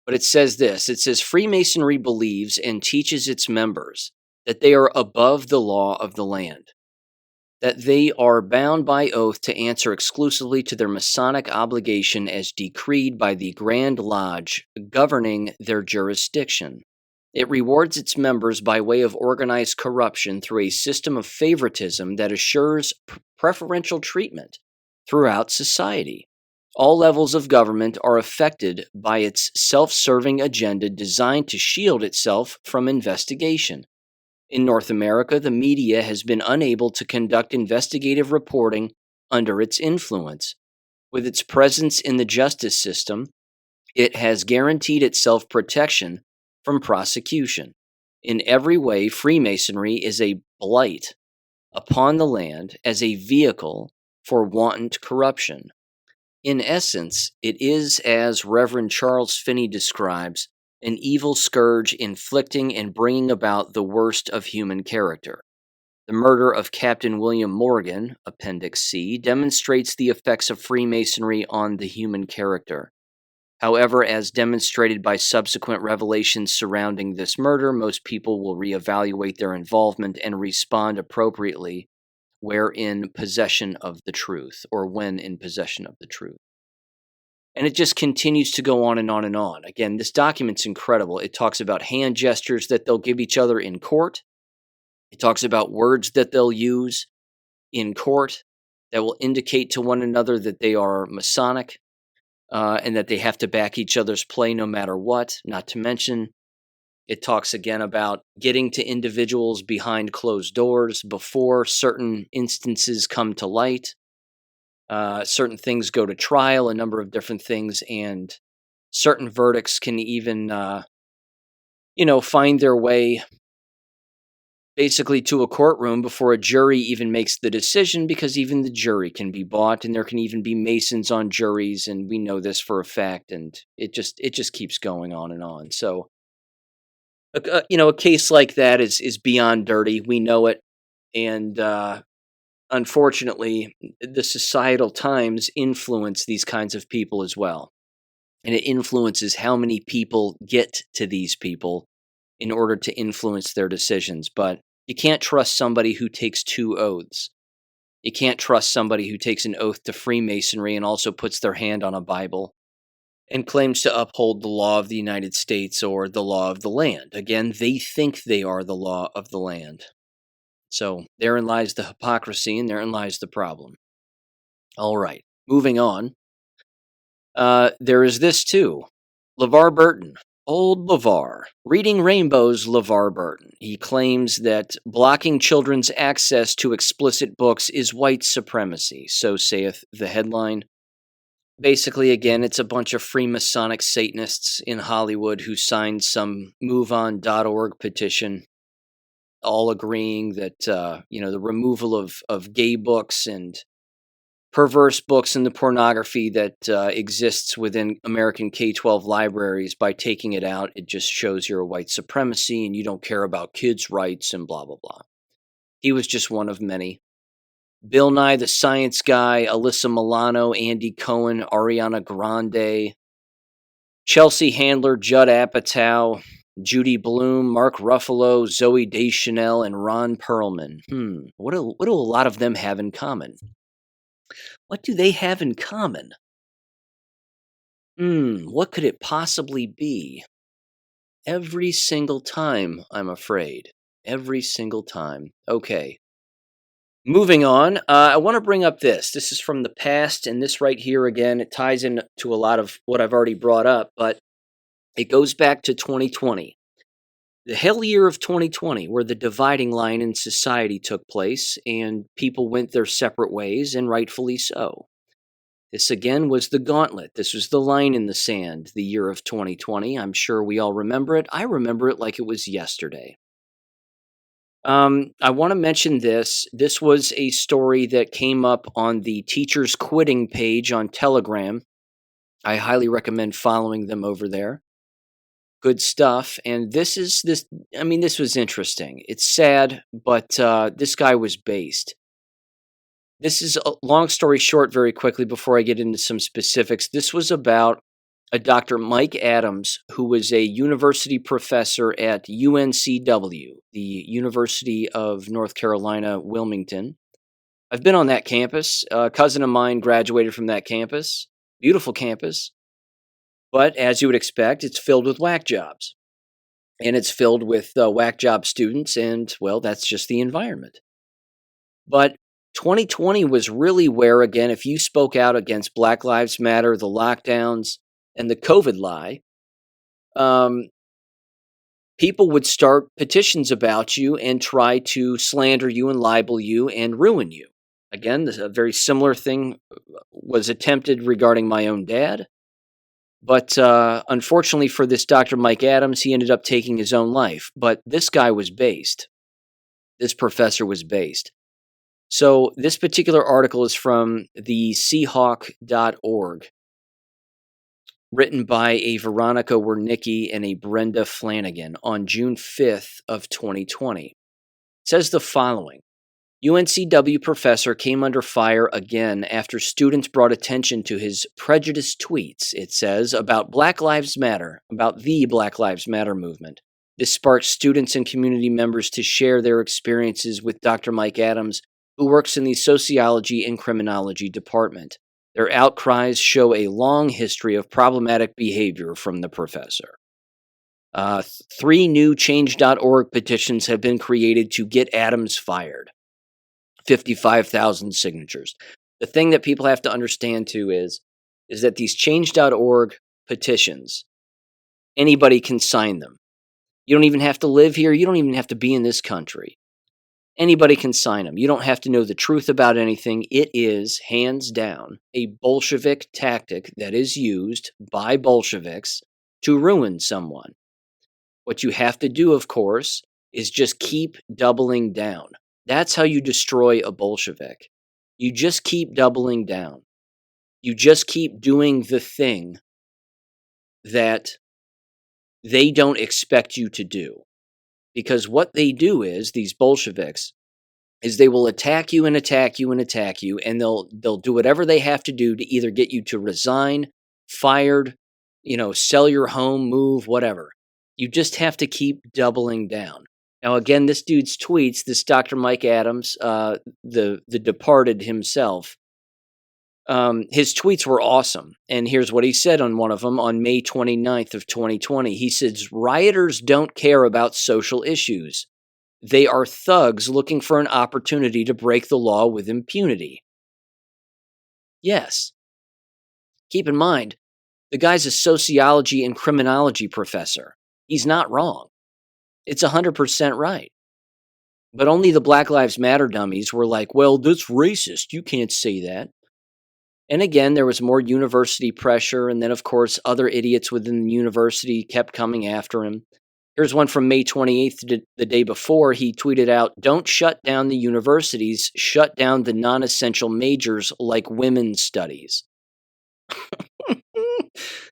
But it says this. It says, Freemasonry believes and teaches its members that they are above the law of the land, that they are bound by oath to answer exclusively to their Masonic obligation as decreed by the Grand Lodge governing their jurisdiction. It rewards its members by way of organized corruption through a system of favoritism that assures preferential treatment throughout society. All levels of government are affected by its self-serving agenda designed to shield itself from investigation. In North America, the media has been unable to conduct investigative reporting under its influence. With its presence in the justice system, it has guaranteed itself protection from prosecution. In every way, Freemasonry is a blight upon the land as a vehicle for wanton corruption. In essence, it is, as Reverend Charles Finney describes, an evil scourge inflicting and bringing about the worst of human character. The murder of Captain William Morgan, Appendix C, demonstrates the effects of Freemasonry on the human character. However, as demonstrated by subsequent revelations surrounding this murder, most people will reevaluate their involvement and respond appropriately where in possession of the truth, or when in possession of the truth. And it just continues to go on and on and on. Again, this document's incredible. It talks about hand gestures that they'll give each other in court. It talks about words that they'll use in court that will indicate to one another that they are Masonic and that they have to back each other's play no matter what. Not to mention, it talks again about getting to individuals behind closed doors before certain instances come to light. Certain things go to trial, a number of different things, and certain verdicts can even, find their way basically to a courtroom before a jury even makes the decision, because even the jury can be bought, and there can even be Masons on juries, and we know this for a fact, and it just keeps going on and on. So, a case like that is beyond dirty. We know it, and unfortunately, the societal times influence these kinds of people as well. And it influences how many people get to these people in order to influence their decisions. But you can't trust somebody who takes 2 oaths. You can't trust somebody who takes an oath to Freemasonry and also puts their hand on a Bible and claims to uphold the law of the United States or the law of the land. Again, they think they are the law of the land. So therein lies the hypocrisy, and therein lies the problem. All right, moving on. There is this too. LeVar Burton, old LeVar, reading rainbows LeVar Burton. He claims that blocking children's access to explicit books is white supremacy, so saith the headline. Basically, again, it's a bunch of Freemasonic Satanists in Hollywood who signed some MoveOn.org petition, all agreeing that, the removal of gay books and perverse books and the pornography that exists within American K-12 libraries, by taking it out, it just shows you're a white supremacy and you don't care about kids' rights and blah, blah, blah. He was just one of many. Bill Nye the Science Guy, Alyssa Milano, Andy Cohen, Ariana Grande, Chelsea Handler, Judd Apatow, Judy Blume, Mark Ruffalo, Zooey Deschanel, and Ron Perlman. What do a lot of them have in common? What do they have in common? What could it possibly be? Every single time, I'm afraid. Every single time. Okay. Moving on, I want to bring up this. This is from the past, and this right here, again, it ties in to a lot of what I've already brought up, but it goes back to 2020. The hell year of 2020, where the dividing line in society took place, and people went their separate ways, and rightfully so. This again was the gauntlet. This was the line in the sand, the year of 2020. I'm sure we all remember it. I remember it like it was yesterday. I want to mention this. This was a story that came up on the Teachers Quitting page on Telegram. I highly recommend following them over there. Good stuff. And this was interesting. It's sad, but this guy was based. This is a long story short, very quickly, before I get into some specifics. This was about a Dr. Mike Adams, who was a university professor at UNCW, the University of North Carolina, Wilmington. I've been on that campus. A cousin of mine graduated from that campus. Beautiful campus. But as you would expect, it's filled with whack jobs. And it's filled with whack job students, and, well, that's just the environment. But 2020 was really where, again, if you spoke out against Black Lives Matter, the lockdowns, and the COVID lie, people would start petitions about you and try to slander you and libel you and ruin you. Again, a very similar thing was attempted regarding my own dad. But unfortunately for this Dr. Mike Adams, he ended up taking his own life. But this guy was based. This professor was based. So this particular article is from the Seahawk.org, written by a Veronica Wernicke and a Brenda Flanagan on June 5th of 2020. It says the following. UNCW professor came under fire again after students brought attention to his prejudiced tweets, it says, about Black Lives Matter, about the Black Lives Matter movement. This sparked students and community members to share their experiences with Dr. Mike Adams, who works in the Sociology and Criminology department. Their outcries show a long history of problematic behavior from the professor. 3 new Change.org petitions have been created to get Adams fired. 55,000 signatures. The thing that people have to understand too is that these Change.org petitions, anybody can sign them. You don't even have to live here. You don't even have to be in this country. Anybody can sign them. You don't have to know the truth about anything. It is, hands down, a Bolshevik tactic that is used by Bolsheviks to ruin someone. What you have to do, of course, is just keep doubling down. That's how you destroy a Bolshevik. You just keep doubling down. You just keep doing the thing that they don't expect you to do. Because what they do is, these Bolsheviks, is they will attack you and attack you and attack you, and they'll do whatever they have to do to either get you to resign, fired, sell your home, move, whatever. You just have to keep doubling down. Now, again, this dude's tweets, this Dr. Mike Adams, the departed himself, his tweets were awesome. And here's what he said on one of them on May 29th of 2020. He says, rioters don't care about social issues. They are thugs looking for an opportunity to break the law with impunity. Yes. Keep in mind, the guy's a sociology and criminology professor. He's not wrong. It's 100% right. But only the Black Lives Matter dummies were like, well, that's racist. You can't say that. And again, there was more university pressure. And then, of course, other idiots within the university kept coming after him. Here's one from May 28th, the day before. He tweeted out, don't shut down the universities. Shut down the non-essential majors like women's studies.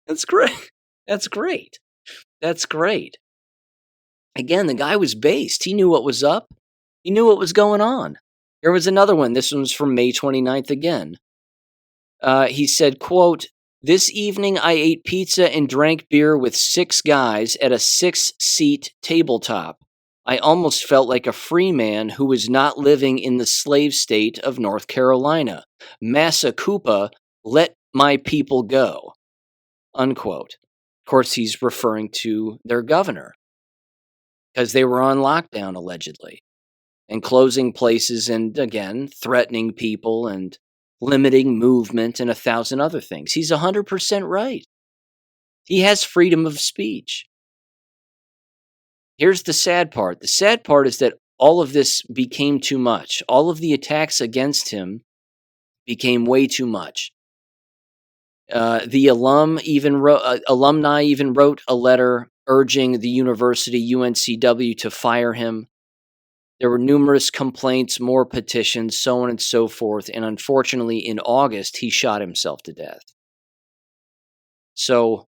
That's great. That's great. That's great. Again, the guy was based. He knew what was up. He knew what was going on. Here was another one. This one's from May 29th again. He said, quote, this evening I ate pizza and drank beer with 6 guys at a 6-seat tabletop. I almost felt like a free man who was not living in the slave state of North Carolina. Massa Koopa, let my people go. Unquote. Of course, he's referring to their governor, because they were on lockdown, allegedly, and closing places and, again, threatening people and limiting movement and 1,000 other things. He's 100% right. He has freedom of speech. Here's the sad part. The sad part is that all of this became too much. All of the attacks against him became way too much. The alumni even wrote a letter urging the university, UNCW, to fire him. There were numerous complaints, more petitions, so on and so forth. And unfortunately, in August, he shot himself to death. So,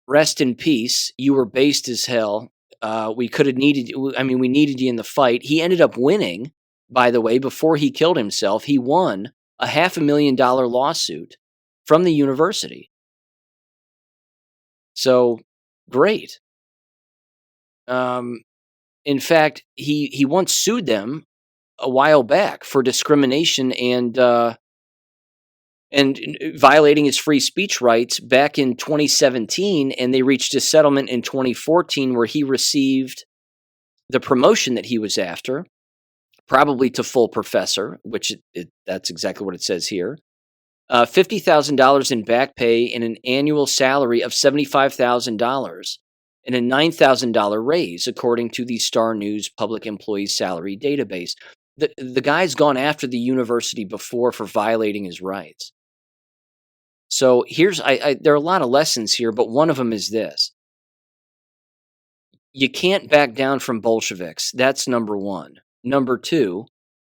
rest in peace. You were based as hell. We needed you in the fight. He ended up winning, by the way, before he killed himself. He won a $500,000 lawsuit from the university. So, great. In fact, he once sued them a while back for discrimination and violating his free speech rights back in 2017, and they reached a settlement in 2014 where he received the promotion that he was after probably to full professor, which that's exactly what it says here. $50,000 in back pay and an annual salary of $75,000 and a $9,000 raise, according to the Star News Public Employees Salary Database. The guy's gone after the university before for violating his rights. So there are a lot of lessons here, but one of them is this. You can't back down from Bolsheviks. That's number one. Number two,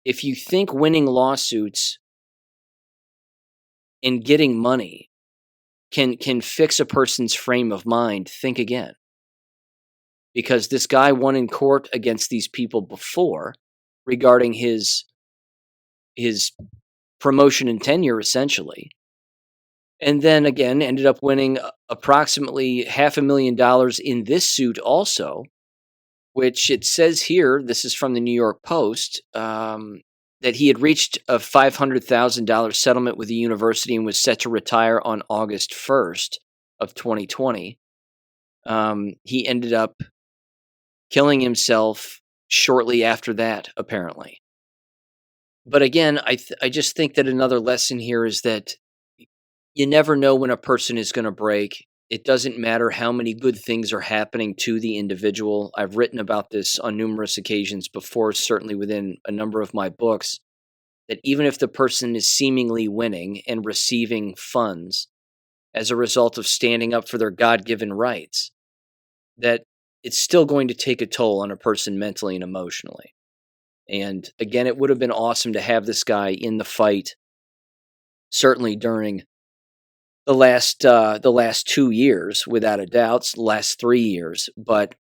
if you think winning lawsuits and getting money can fix a person's frame of mind, think again. Because this guy won in court against these people before regarding his promotion and tenure, essentially. And then again, ended up winning approximately $500,000 in this suit also, which it says here, this is from the New York Post, that he had reached a $500,000 settlement with the university and was set to retire on August 1st of 2020. He ended up killing himself shortly after that, apparently. But again, I just think that another lesson here is that you never know when a person is going to break. It doesn't matter how many good things are happening to the individual. I've written about this on numerous occasions before, certainly within a number of my books, that even if the person is seemingly winning and receiving funds as a result of standing up for their God-given rights, that it's still going to take a toll on a person mentally and emotionally. And again, it would have been awesome to have this guy in the fight, certainly during the last 2 years, without a doubt, last 3 years. But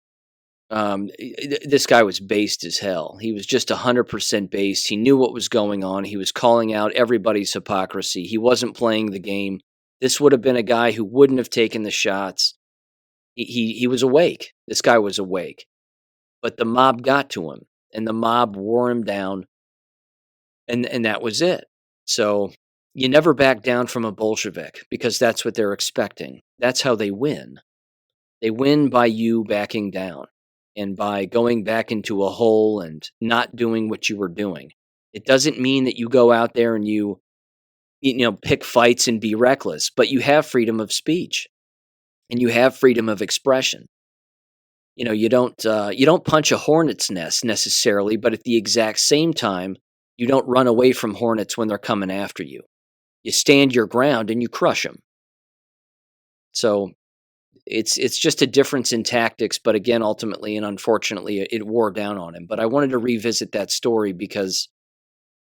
this guy was based as hell. He was just 100% based. He knew what was going on. He was calling out everybody's hypocrisy. He wasn't playing the game. This would have been a guy who wouldn't have taken the shots. He was awake. This guy was awake. But the mob got to him, and the mob wore him down, and that was it. So you never back down from a Bolshevik, because that's what they're expecting. That's how they win. They win by you backing down and by going back into a hole and not doing what you were doing. It doesn't mean that you go out there and you pick fights and be reckless, but you have freedom of speech and you have freedom of expression. You don't punch a hornet's nest necessarily, but at the exact same time, you don't run away from hornets when they're coming after you. You stand your ground and you crush them. So it's just a difference in tactics, but again, ultimately and unfortunately, it wore down on him. But I wanted to revisit that story because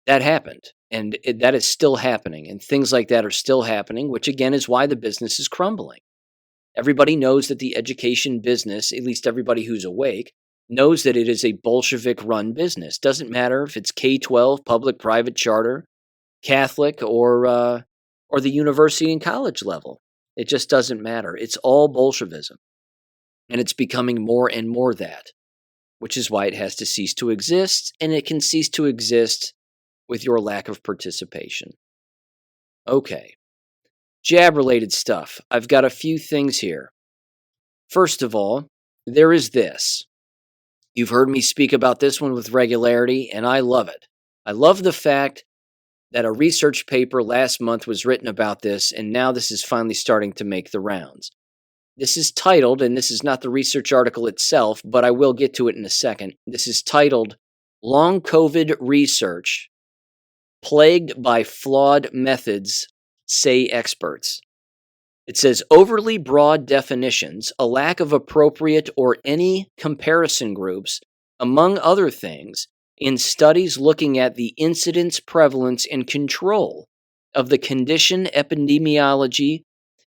that happened, and that is still happening, and things like that are still happening, which again is why the business is crumbling. Everybody knows that the education business, at least everybody who's awake, knows that it is a Bolshevik-run business. Doesn't matter if it's K-12, public, private, charter, Catholic, or the university and college level. It just doesn't matter. It's all Bolshevism. And it's becoming more and more that, which is why it has to cease to exist, and it can cease to exist with your lack of participation. Okay. Jab-related stuff. I've got a few things here. First of all, there is this. You've heard me speak about this one with regularity, and I love it. I love the fact that a research paper last month was written about this, and now this is finally starting to make the rounds. This is titled, and this is not the research article itself, but I will get to it in a second. This is titled, Long COVID Research Plagued by Flawed Methods, Say Experts. It says, overly broad definitions, a lack of appropriate or any comparison groups, among other things, in studies looking at the incidence, prevalence, and control of the condition epidemiology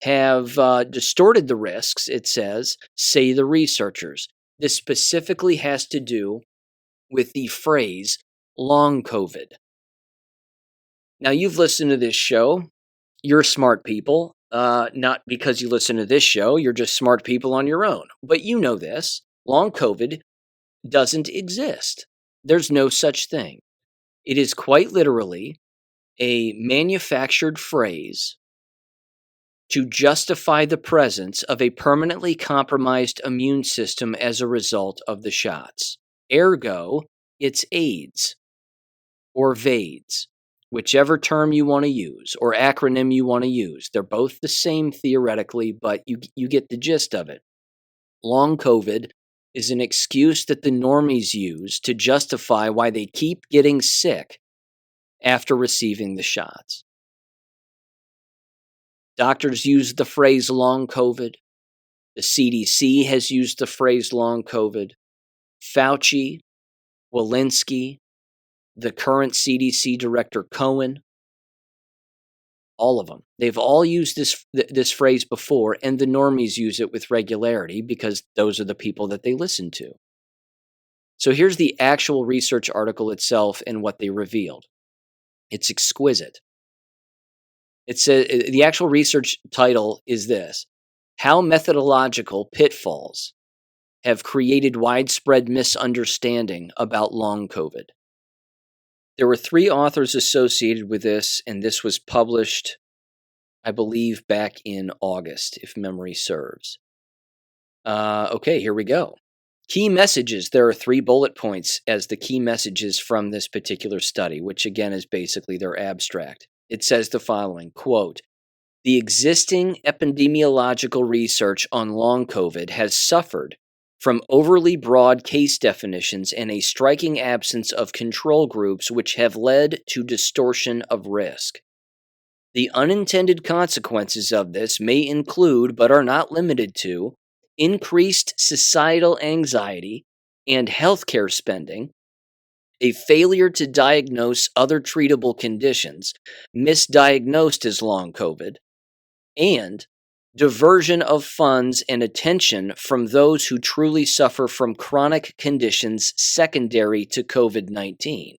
have distorted the risks, it says, say the researchers. This specifically has to do with the phrase long COVID. Now, you've listened to this show. You're smart people. Not because you listen to this show, you're just smart people on your own. But you know this. Long COVID doesn't exist. There's no such thing. It is quite literally a manufactured phrase to justify the presence of a permanently compromised immune system as a result of the shots. Ergo, it's AIDS. or VAIDS, whichever term you want to use or acronym you want to use. They're both the same theoretically, but you get the gist of it. Long COVID is an excuse that the normies use to justify why they keep getting sick after receiving the shots. Doctors use the phrase long COVID. The CDC has used the phrase long COVID. Fauci, Walensky, the current CDC director Cohen, all of them. They've all used this phrase before, and the normies use it with regularity because those are the people that they listen to. So here's the actual research article itself and what they revealed. It's exquisite. It says the actual research title is this: How Methodological Pitfalls Have Created Widespread Misunderstanding About Long COVID. There were 3 authors associated with this, and this was published, I believe, back in August, if memory serves. Okay, here we go. Key messages. There are 3 bullet points as the key messages from this particular study, which again is basically their abstract. It says the following, quote, "The existing epidemiological research on long COVID has suffered from overly broad case definitions and a striking absence of control groups, which have led to distortion of risk. The unintended consequences of this may include, but are not limited to, increased societal anxiety and healthcare spending, a failure to diagnose other treatable conditions, misdiagnosed as long COVID, and diversion of funds and attention from those who truly suffer from chronic conditions secondary to COVID-19.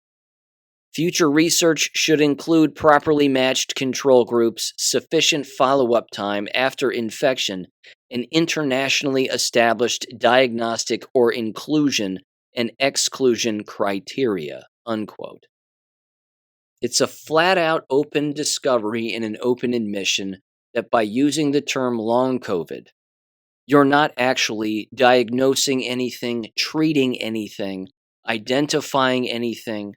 Future research should include properly matched control groups, sufficient follow-up time after infection, and internationally established diagnostic or inclusion and exclusion criteria," unquote. It's a flat-out open discovery and an open admission that by using the term long COVID, you're not actually diagnosing anything, treating anything, identifying anything,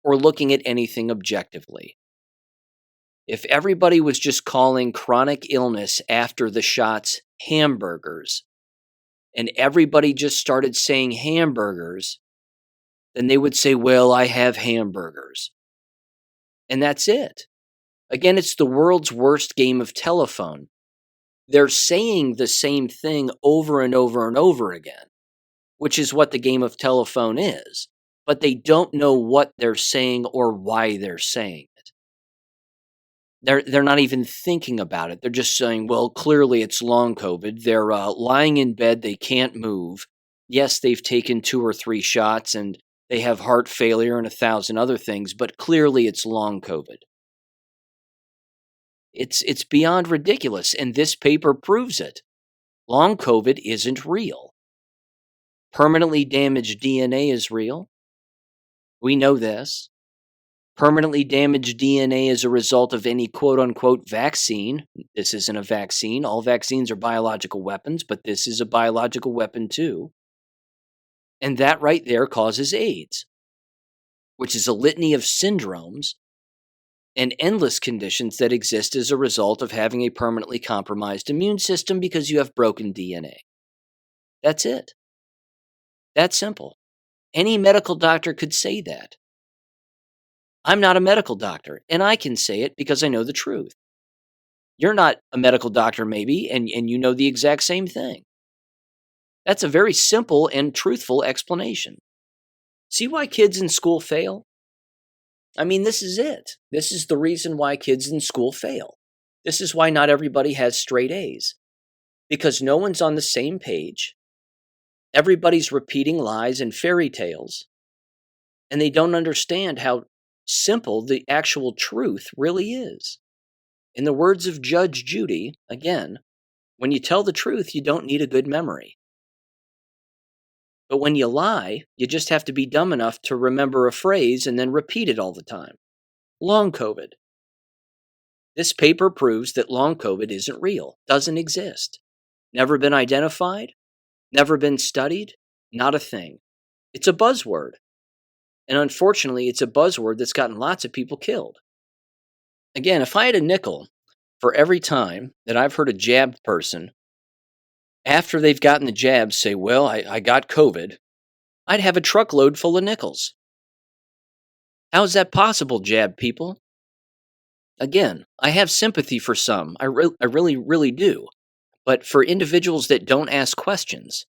or looking at anything objectively. If everybody was just calling chronic illness after the shots hamburgers, and everybody just started saying hamburgers, then they would say, well, I have hamburgers. And that's it. Again, it's the world's worst game of telephone. They're saying the same thing over and over and over again, which is what the game of telephone is. But they don't know what they're saying or why they're saying it. They're not even thinking about it. They're just saying, well, clearly it's long COVID. They're lying in bed. They can't move. Yes, they've taken 2 or 3 shots and they have heart failure and 1,000 other things, but clearly it's long COVID. It's beyond ridiculous, and this paper proves it. Long COVID isn't real. Permanently damaged DNA is real. We know this. Permanently damaged DNA as a result of any quote-unquote vaccine. This isn't a vaccine. All vaccines are biological weapons, but this is a biological weapon too. And that right there causes AIDS, which is a litany of syndromes and endless conditions that exist as a result of having a permanently compromised immune system because you have broken DNA. That's it. That's simple. Any medical doctor could say that. I'm not a medical doctor, and I can say it because I know the truth. You're not a medical doctor, maybe, and you know the exact same thing. That's a very simple and truthful explanation. See why kids in school fail? I mean, this is it. This is the reason why kids in school fail. This is why not everybody has straight A's. Because no one's on the same page. Everybody's repeating lies and fairy tales. And they don't understand how simple the actual truth really is. In the words of Judge Judy, again, when you tell the truth, you don't need a good memory. But when you lie, you just have to be dumb enough to remember a phrase and then repeat it all the time. Long COVID. This paper proves that long COVID isn't real, doesn't exist. Never been identified, never been studied, not a thing. It's a buzzword. And unfortunately, it's a buzzword that's gotten lots of people killed. Again, if I had a nickel for every time that I've heard a jabbed person, after they've gotten the jab, say, well, I got COVID, I'd have a truckload full of nickels. How is that possible, jab people? Again, I have sympathy for some. I really, really do. But for individuals that don't ask questions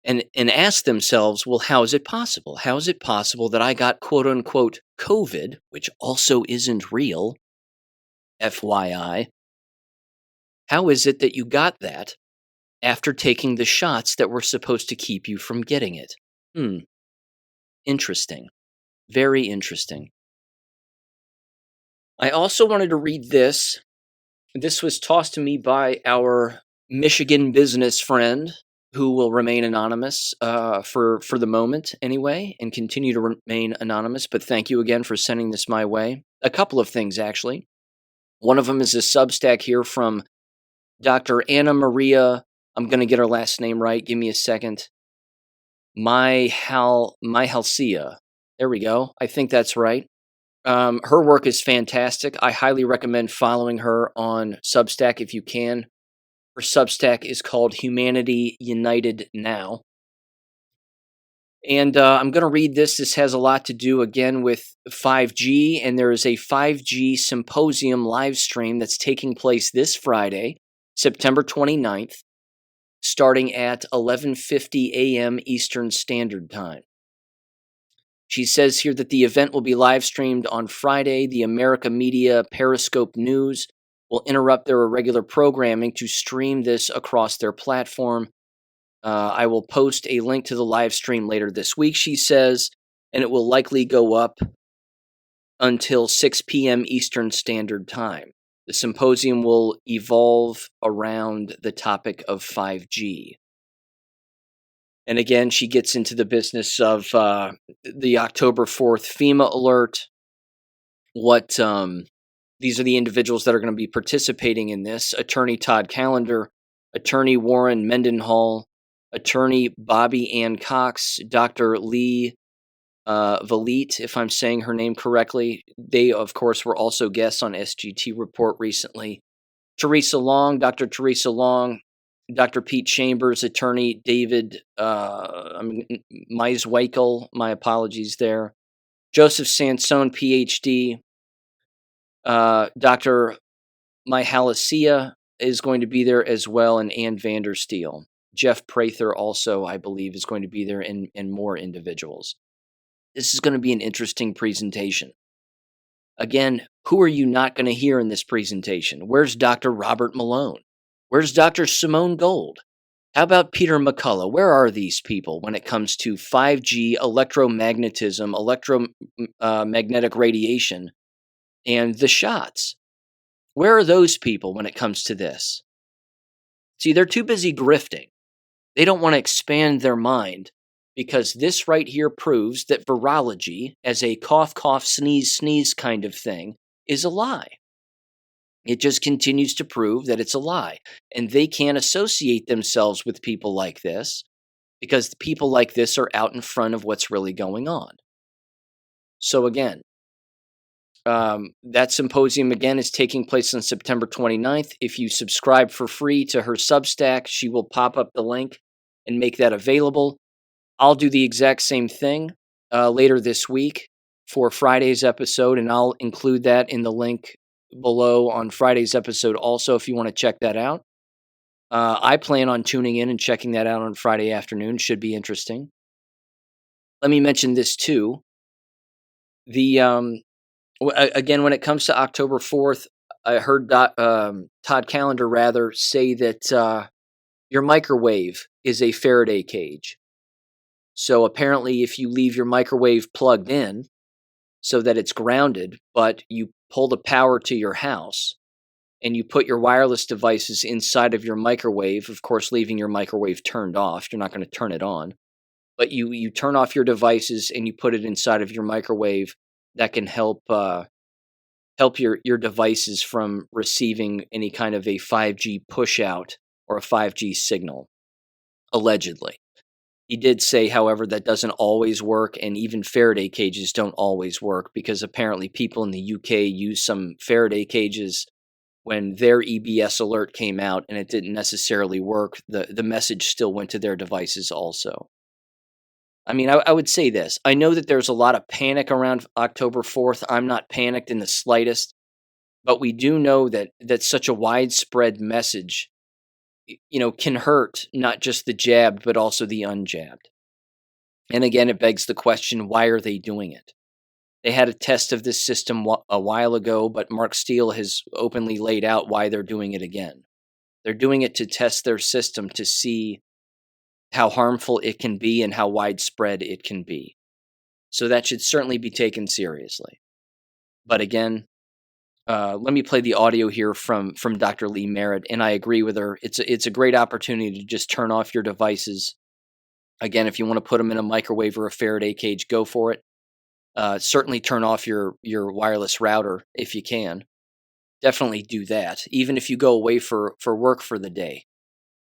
and ask themselves, well, how is it possible? How is it possible that I got quote unquote COVID, which also isn't real, FYI? How is it that you got that after taking the shots that were supposed to keep you from getting it? Interesting. Very interesting. I also wanted to read this. This was tossed to me by our Michigan business friend, who will remain anonymous for the moment anyway, and continue to remain anonymous. But thank you again for sending this my way. A couple of things, actually. One of them is a Substack here from Dr. Anna Maria. I'm going to get her last name right. Give me a second. Myhalcia. There we go. I think that's right. Her work is fantastic. I highly recommend following her on Substack if you can. Her Substack is called Humanity United Now. And I'm going to read this. This has a lot to do, again, with 5G. And there is a 5G symposium live stream that's taking place this Friday, September 29th, starting at 11:50 a.m. Eastern Standard Time. She says here that the event will be live streamed on Friday. The America Media Periscope News will interrupt their irregular programming to stream this across their platform. I will post a link to the live stream later this week, she says, and it will likely go up until 6 p.m. Eastern Standard Time. The symposium will evolve around the topic of 5G. And again, she gets into the business of the October 4th FEMA alert. These are the individuals that are going to be participating in this. Attorney Todd Callender, Attorney Warren Mendenhall, Attorney Bobby Ann Cox, Dr. Lee Valit, if I'm saying her name correctly. They, of course, were also guests on SGT Report recently. Teresa Long, Dr. Teresa Long, Dr. Pete Chambers, Attorney David Meisweikel, my apologies there, Joseph Sansone, PhD, Dr. Myhalcia is going to be there as well, and Ann Vandersteel. Jeff Prather also, I believe, is going to be there, and more individuals. This is going to be an interesting presentation. Again, who are you not going to hear in this presentation? Where's Dr. Robert Malone? Where's Dr. Simone Gold? How about Peter McCullough? Where are these people when it comes to 5G, electromagnetism, electromagnetic radiation, and the shots? Where are those people when it comes to this? See, they're too busy grifting. They don't want to expand their mind, because this right here proves that virology, as a cough, cough, sneeze, sneeze kind of thing, is a lie. It just continues to prove that it's a lie. And they can't associate themselves with people like this, because people like this are out in front of what's really going on. So again, that symposium, again, is taking place on September 29th. If you subscribe for free to her Substack, she will pop up the link and make that available. I'll do the exact same thing later this week for Friday's episode, and I'll include that in the link below on Friday's episode also, if you want to check that out. I plan on tuning in and checking that out on Friday afternoon. Should be interesting. Let me mention this too. Again, when it comes to October 4th, I heard Todd Callender rather say that your microwave is a Faraday cage. So apparently, if you leave your microwave plugged in so that it's grounded, but you pull the power to your house and you put your wireless devices inside of your microwave, of course, leaving your microwave turned off, you're not going to turn it on, but you turn off your devices and you put it inside of your microwave, that can help your devices from receiving any kind of a 5G push out or a 5G signal, allegedly. He did say, however, that doesn't always work, and even Faraday cages don't always work, because apparently people in the UK used some Faraday cages when their EBS alert came out, and it didn't necessarily work. The message still went to their devices also. I mean, I would say this. I know that there's a lot of panic around October 4th. I'm not panicked in the slightest, but we do know that such a widespread message, can hurt not just the jabbed, but also the unjabbed. And again, it begs the question, why are they doing it? They had a test of this system a while ago, but Mark Steele has openly laid out why they're doing it again. They're doing it to test their system to see how harmful it can be and how widespread it can be. So that should certainly be taken seriously. But again, let me play the audio here from Dr. Lee Merritt, and I agree with her. It's a great opportunity to just turn off your devices. Again, if you want to put them in a microwave or a Faraday cage, go for it. Certainly turn off your wireless router if you can. Definitely do that. Even if you go away for work for the day,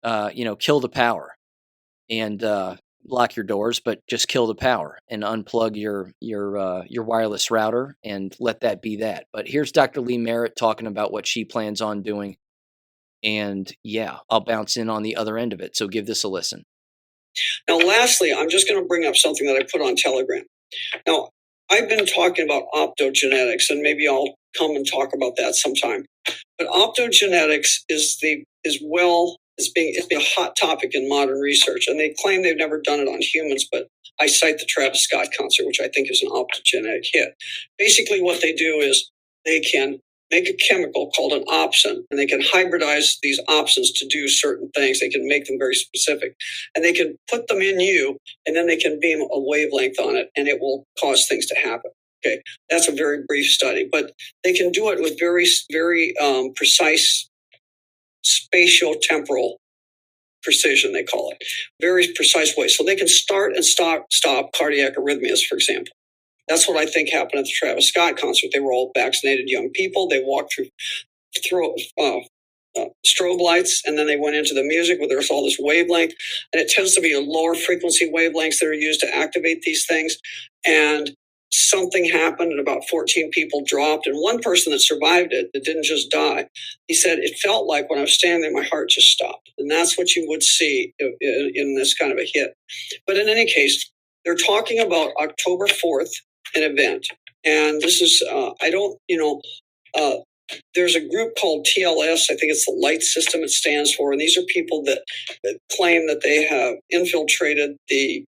kill the power and lock your doors, but just kill the power and unplug your wireless router and let that be that. But here's Dr. Lee Merritt talking about what she plans on doing. And yeah, I'll bounce in on the other end of it. So give this a listen. Now, lastly, I'm just going to bring up something that I put on Telegram. Now, I've been talking about optogenetics, and maybe I'll come and talk about that sometime. But optogenetics is being a hot topic in modern research, and they claim they've never done it on humans. But I cite the Travis Scott concert, which I think is an optogenetic hit. Basically, what they do is they can make a chemical called an opsin, and they can hybridize these opsins to do certain things. They can make them very specific, and they can put them in you, and then they can beam a wavelength on it, and it will cause things to happen. Okay, that's a very brief study, but they can do it with very, very precise spatial temporal precision, they call it. Very precise way. So they can start and stop cardiac arrhythmias, for example. That's what I think happened at the Travis Scott concert. They were all vaccinated young people. They walked through strobe lights, and then they went into the music where there's all this wavelength, and it tends to be a lower frequency wavelengths that are used to activate these things. And something happened, and about 14 people dropped, and one person that survived it, that didn't just die, he said, it felt like when I was standing there, my heart just stopped. And that's what you would see in this kind of a hit. But in any case, they're talking about October 4th, an event. And this is, there's a group called TLS. I think it's the light system it stands for. And these are people that claim that they have infiltrated the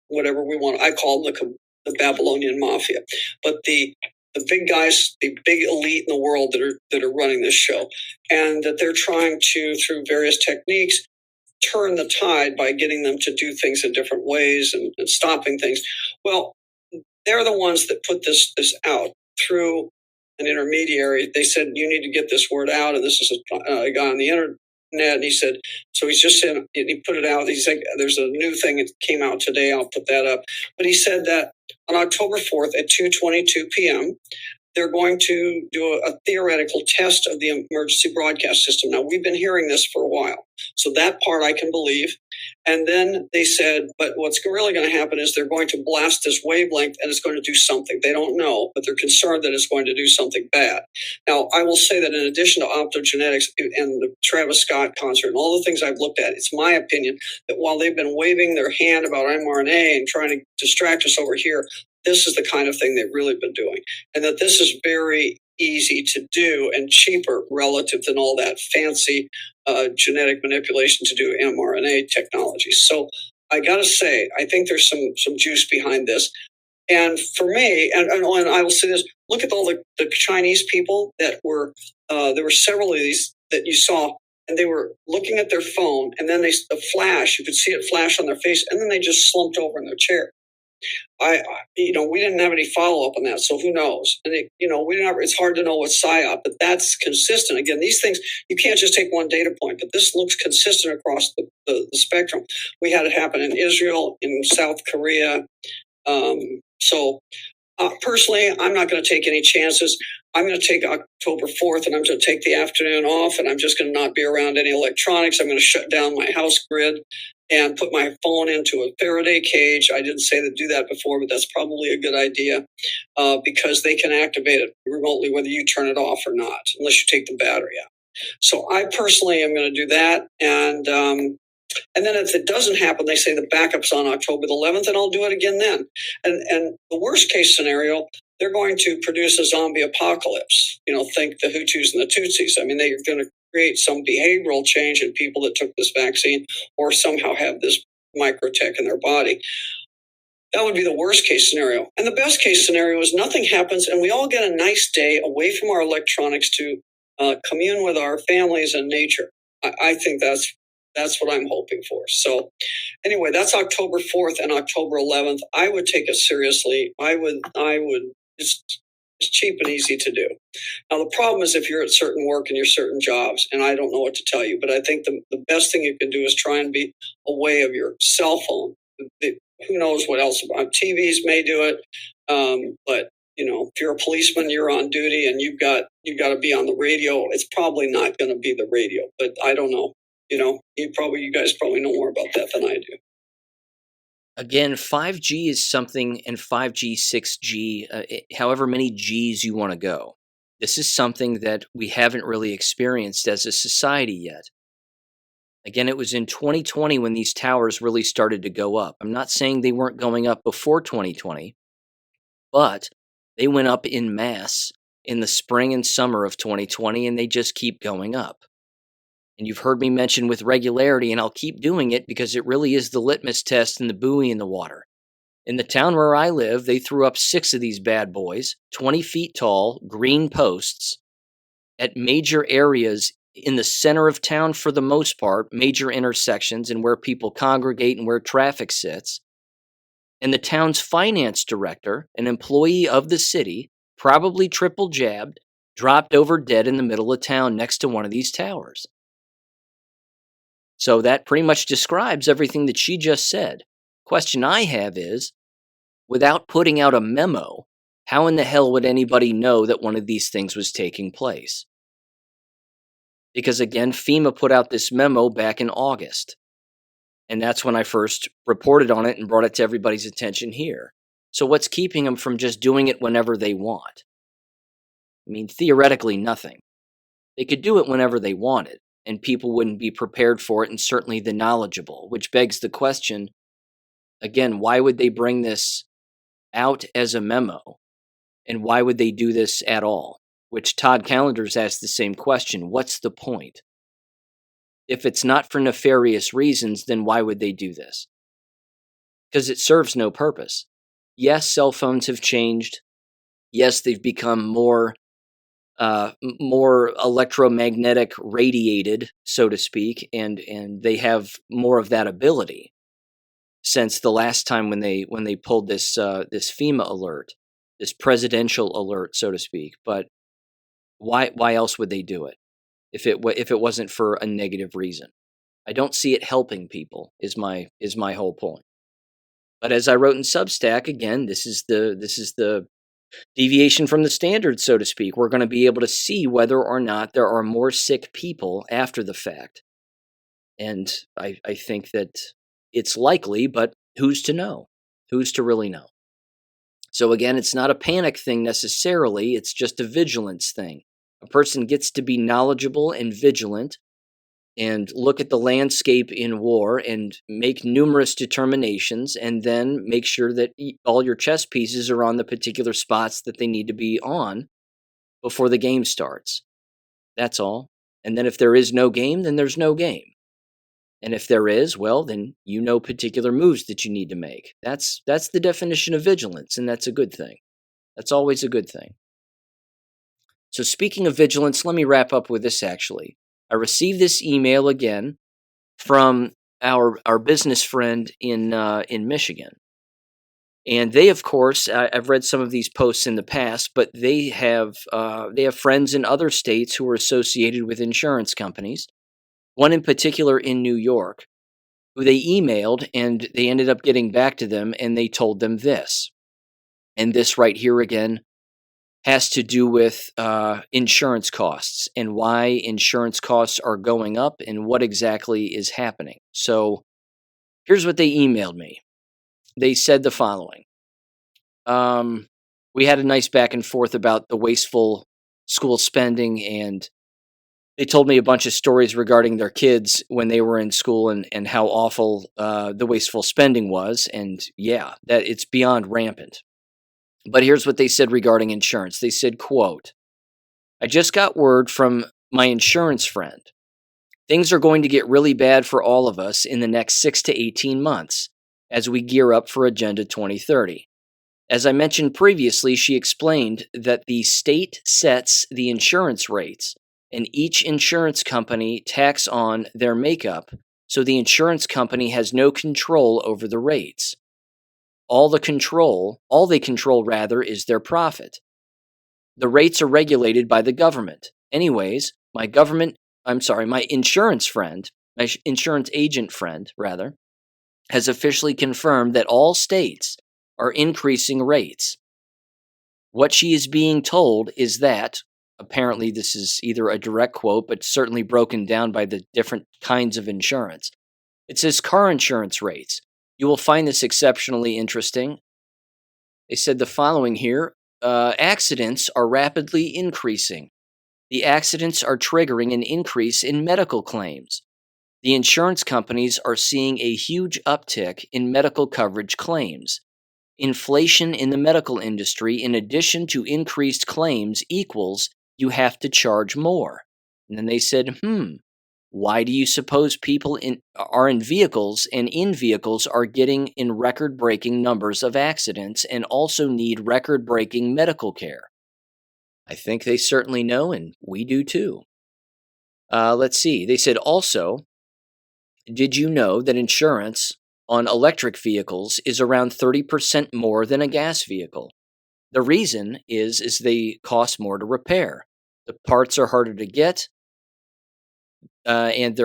whatever we want. I call them the Babylonian mafia. But the big guys, the big elite in the world that are running this show, and that they're trying to, through various techniques, turn the tide by getting them to do things in different ways and stopping things. Well, they're the ones that put this out through an intermediary. They said, you need to get this word out. And this is a guy on the internet. And he said, so he's just saying, he put it out. He's like, there's a new thing that came out today. I'll put that up. But he said that on October 4th at 2:22 p.m., they're going to do a theoretical test of the emergency broadcast system. Now, we've been hearing this for a while, so that part I can believe. And then they said, but what's really going to happen is they're going to blast this wavelength, and it's going to do something. They don't know, but they're concerned that it's going to do something bad. Now, I will say that in addition to optogenetics and the Travis Scott concert and all the things I've looked at, it's my opinion that while they've been waving their hand about mRNA and trying to distract us over here, this is the kind of thing they've really been doing. And that this is very easy to do and cheaper relative than all that fancy genetic manipulation to do mRNA technology. So I got to say, I think there's some juice behind this. And for me, and I will say this, look at all the Chinese people that were, there were several of these that you saw, and they were looking at their phone, and then the flash, you could see it flash on their face, and then they just slumped over in their chair. We didn't have any follow up on that, so who knows? And it's hard to know what's psy-op, but that's consistent. Again, these things, you can't just take one data point, but this looks consistent across the spectrum. We had it happen in Israel, in South Korea. Personally, I'm not going to take any chances. I'm going to take October 4th, and I'm going to take the afternoon off, and I'm just going to not be around any electronics. I'm going to shut down my house grid. and put my phone into a Faraday cage. I didn't say to do that before, but that's probably a good idea because they can activate it remotely whether you turn it off or not, unless you take the battery out. So I personally am going to do that. And then if it doesn't happen, they say the backup's on October the 11th, and I'll do it again then. And the worst case scenario, they're going to produce a zombie apocalypse. Think the Hutus and the Tutsis. I mean, they're going to create some behavioral change in people that took this vaccine or somehow have this microtech in their body. That would be the worst case scenario. And the best case scenario is nothing happens and we all get a nice day away from our electronics to commune with our families and nature. I think that's what I'm hoping for. So anyway, that's October 4th and October 11th. I would take it seriously. I would, it's cheap and easy to do. Now, the problem is if you're at certain work and you're certain jobs, and I don't know what to tell you, but I think the best thing you can do is try and be away of your cell phone. Who knows what else? TVs may do it, but if you're a policeman, you're on duty, and you've got to be on the radio. It's probably not going to be the radio, but I don't know. You guys probably know more about that than I do. Again, 5G is something, and 5G, 6G, however many Gs you want to go. This is something that we haven't really experienced as a society yet. Again, it was in 2020 when these towers really started to go up. I'm not saying they weren't going up before 2020, but they went up in mass in the spring and summer of 2020, and they just keep going up. And you've heard me mention with regularity, and I'll keep doing it because it really is the litmus test and the buoy in the water. In the town where I live, they threw up 6 of these bad boys, 20 feet tall, green posts, at major areas in the center of town for the most part, major intersections and where people congregate and where traffic sits. And the town's finance director, an employee of the city, probably triple jabbed, dropped over dead in the middle of town next to one of these towers. So that pretty much describes everything that she just said. Question I have is, without putting out a memo, how in the hell would anybody know that one of these things was taking place? Because again, FEMA put out this memo back in August. And that's when I first reported on it and brought it to everybody's attention here. So what's keeping them from just doing it whenever they want? I mean, theoretically, nothing. They could do it whenever they wanted, and people wouldn't be prepared for it, and certainly the knowledgeable, which begs the question, again, why would they bring this out as a memo? And why would they do this at all? Which Todd Callender's asked the same question. What's the point? If it's not for nefarious reasons, then why would they do this? Because it serves no purpose. Yes, cell phones have changed. Yes, they've become more electromagnetic radiated, so to speak, and they have more of that ability since the last time when they pulled this FEMA alert, this presidential alert, so to speak. But why else would they do it if it wasn't for a negative reason? I don't see it helping people. Is my whole point. But as I wrote in Substack, again, this is the deviation from the standard, so to speak. We're going to be able to see whether or not there are more sick people after the fact. And I think that it's likely, but who's to know? Who's to really know? So again, it's not a panic thing necessarily. It's just a vigilance thing. A person gets to be knowledgeable and vigilant and look at the landscape in war and make numerous determinations and then make sure that all your chess pieces are on the particular spots that they need to be on before the game starts. That's all. And then if there is no game, then there's no game. And if there is, well, then you know particular moves that you need to make. That's the definition of vigilance, and that's a good thing. That's always a good thing. So speaking of vigilance, let me wrap up with this actually. I received this email again from our business friend in Michigan. And they, of course, I've read some of these posts in the past, but they have friends in other states who are associated with insurance companies. One in particular in New York, who they emailed, and they ended up getting back to them, and they told them this. And this right here again has to do with insurance costs and why insurance costs are going up and what exactly is happening. So Here's what they emailed me. They said the following. We had a nice back and forth about the wasteful school spending, and they told me a bunch of stories regarding their kids when they were in school and how awful the wasteful spending was. And yeah, that it's beyond rampant. But here's what they said regarding insurance. They said, quote, I just got word from my insurance friend. Things are going to get really bad for all of us in the next 6 to 18 months as we gear up for Agenda 2030. As I mentioned previously, she explained that the state sets the insurance rates and each insurance company tacks on their makeup, so the insurance company has no control over the rates. All they control rather is their profit. The rates are regulated by the government. Anyways, my insurance agent friend, has officially confirmed that all states are increasing rates. What she is being told is that, apparently this is either a direct quote, but certainly broken down by the different kinds of insurance. It says car insurance rates. You will find this exceptionally interesting. They said the following here. Accidents are rapidly increasing. The accidents are triggering an increase in medical claims. The insurance companies are seeing a huge uptick in medical coverage claims. Inflation in the medical industry, in addition to increased claims, equals you have to charge more. And then they said, why do you suppose people are in vehicles and in vehicles are getting in record-breaking numbers of accidents and also need record-breaking medical care? I think they certainly know, and we do too. Let's see. They said also, did you know that insurance on electric vehicles is around 30% more than a gas vehicle? The reason is they cost more to repair. The parts are harder to get, and they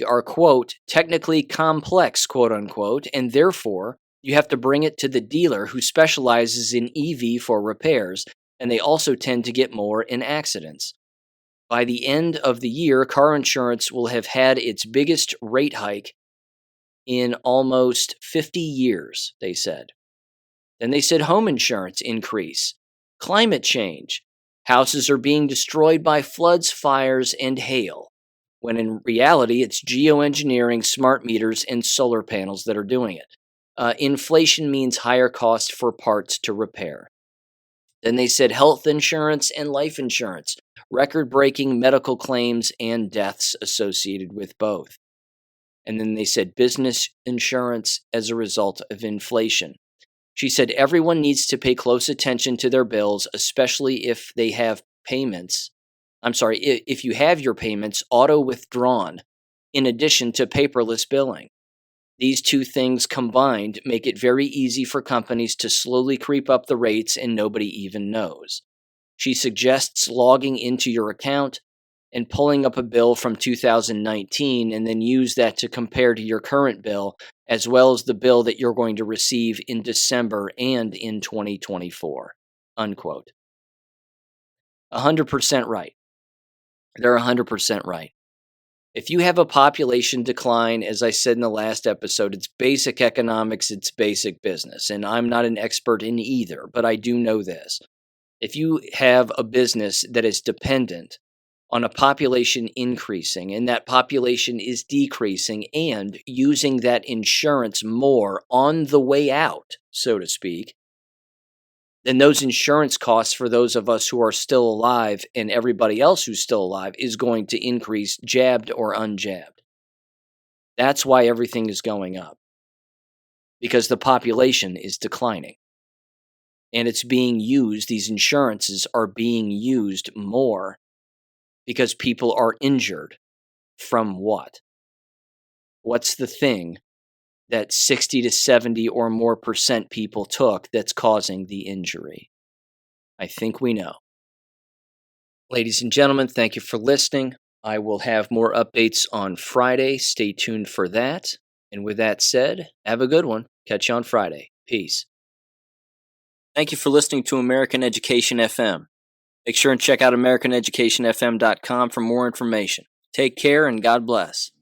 are, quote, technically complex, quote unquote, and therefore you have to bring it to the dealer who specializes in EV for repairs, and they also tend to get more in accidents. By the end of the year, car insurance will have had its biggest rate hike in almost 50 years, they said. Then they said home insurance increase. Climate change. Houses are being destroyed by floods, fires, and hail, when in reality it's geoengineering, smart meters, and solar panels that are doing it. Inflation means higher cost for parts to repair. Then they said health insurance and life insurance, record-breaking medical claims and deaths associated with both. And then they said business insurance as a result of inflation. She said everyone needs to pay close attention to their bills, especially if they have payments. If you have your payments auto-withdrawn, in addition to paperless billing. These two things combined make it very easy for companies to slowly creep up the rates and nobody even knows. She suggests logging into your account and pulling up a bill from 2019 and then use that to compare to your current bill, as well as the bill that you're going to receive in December and in 2024, unquote. 100% right. They're 100% right. If you have a population decline, as I said in the last episode, it's basic economics, it's basic business. And I'm not an expert in either, but I do know this. If you have a business that is dependent on a population increasing and that population is decreasing and using that insurance more on the way out, so to speak, then those insurance costs for those of us who are still alive and everybody else who's still alive is going to increase, jabbed or unjabbed. That's why everything is going up, because the population is declining. And it's being used, these insurances are being used more because people are injured from what? What's the thing that 60 to 70 or more % people took that's causing the injury? I think we know. Ladies and gentlemen, thank you for listening. I will have more updates on Friday. Stay tuned for that. And with that said, have a good one. Catch you on Friday. Peace. Thank you for listening to American Education FM. Make sure and check out AmericanEducationFM.com for more information. Take care and God bless.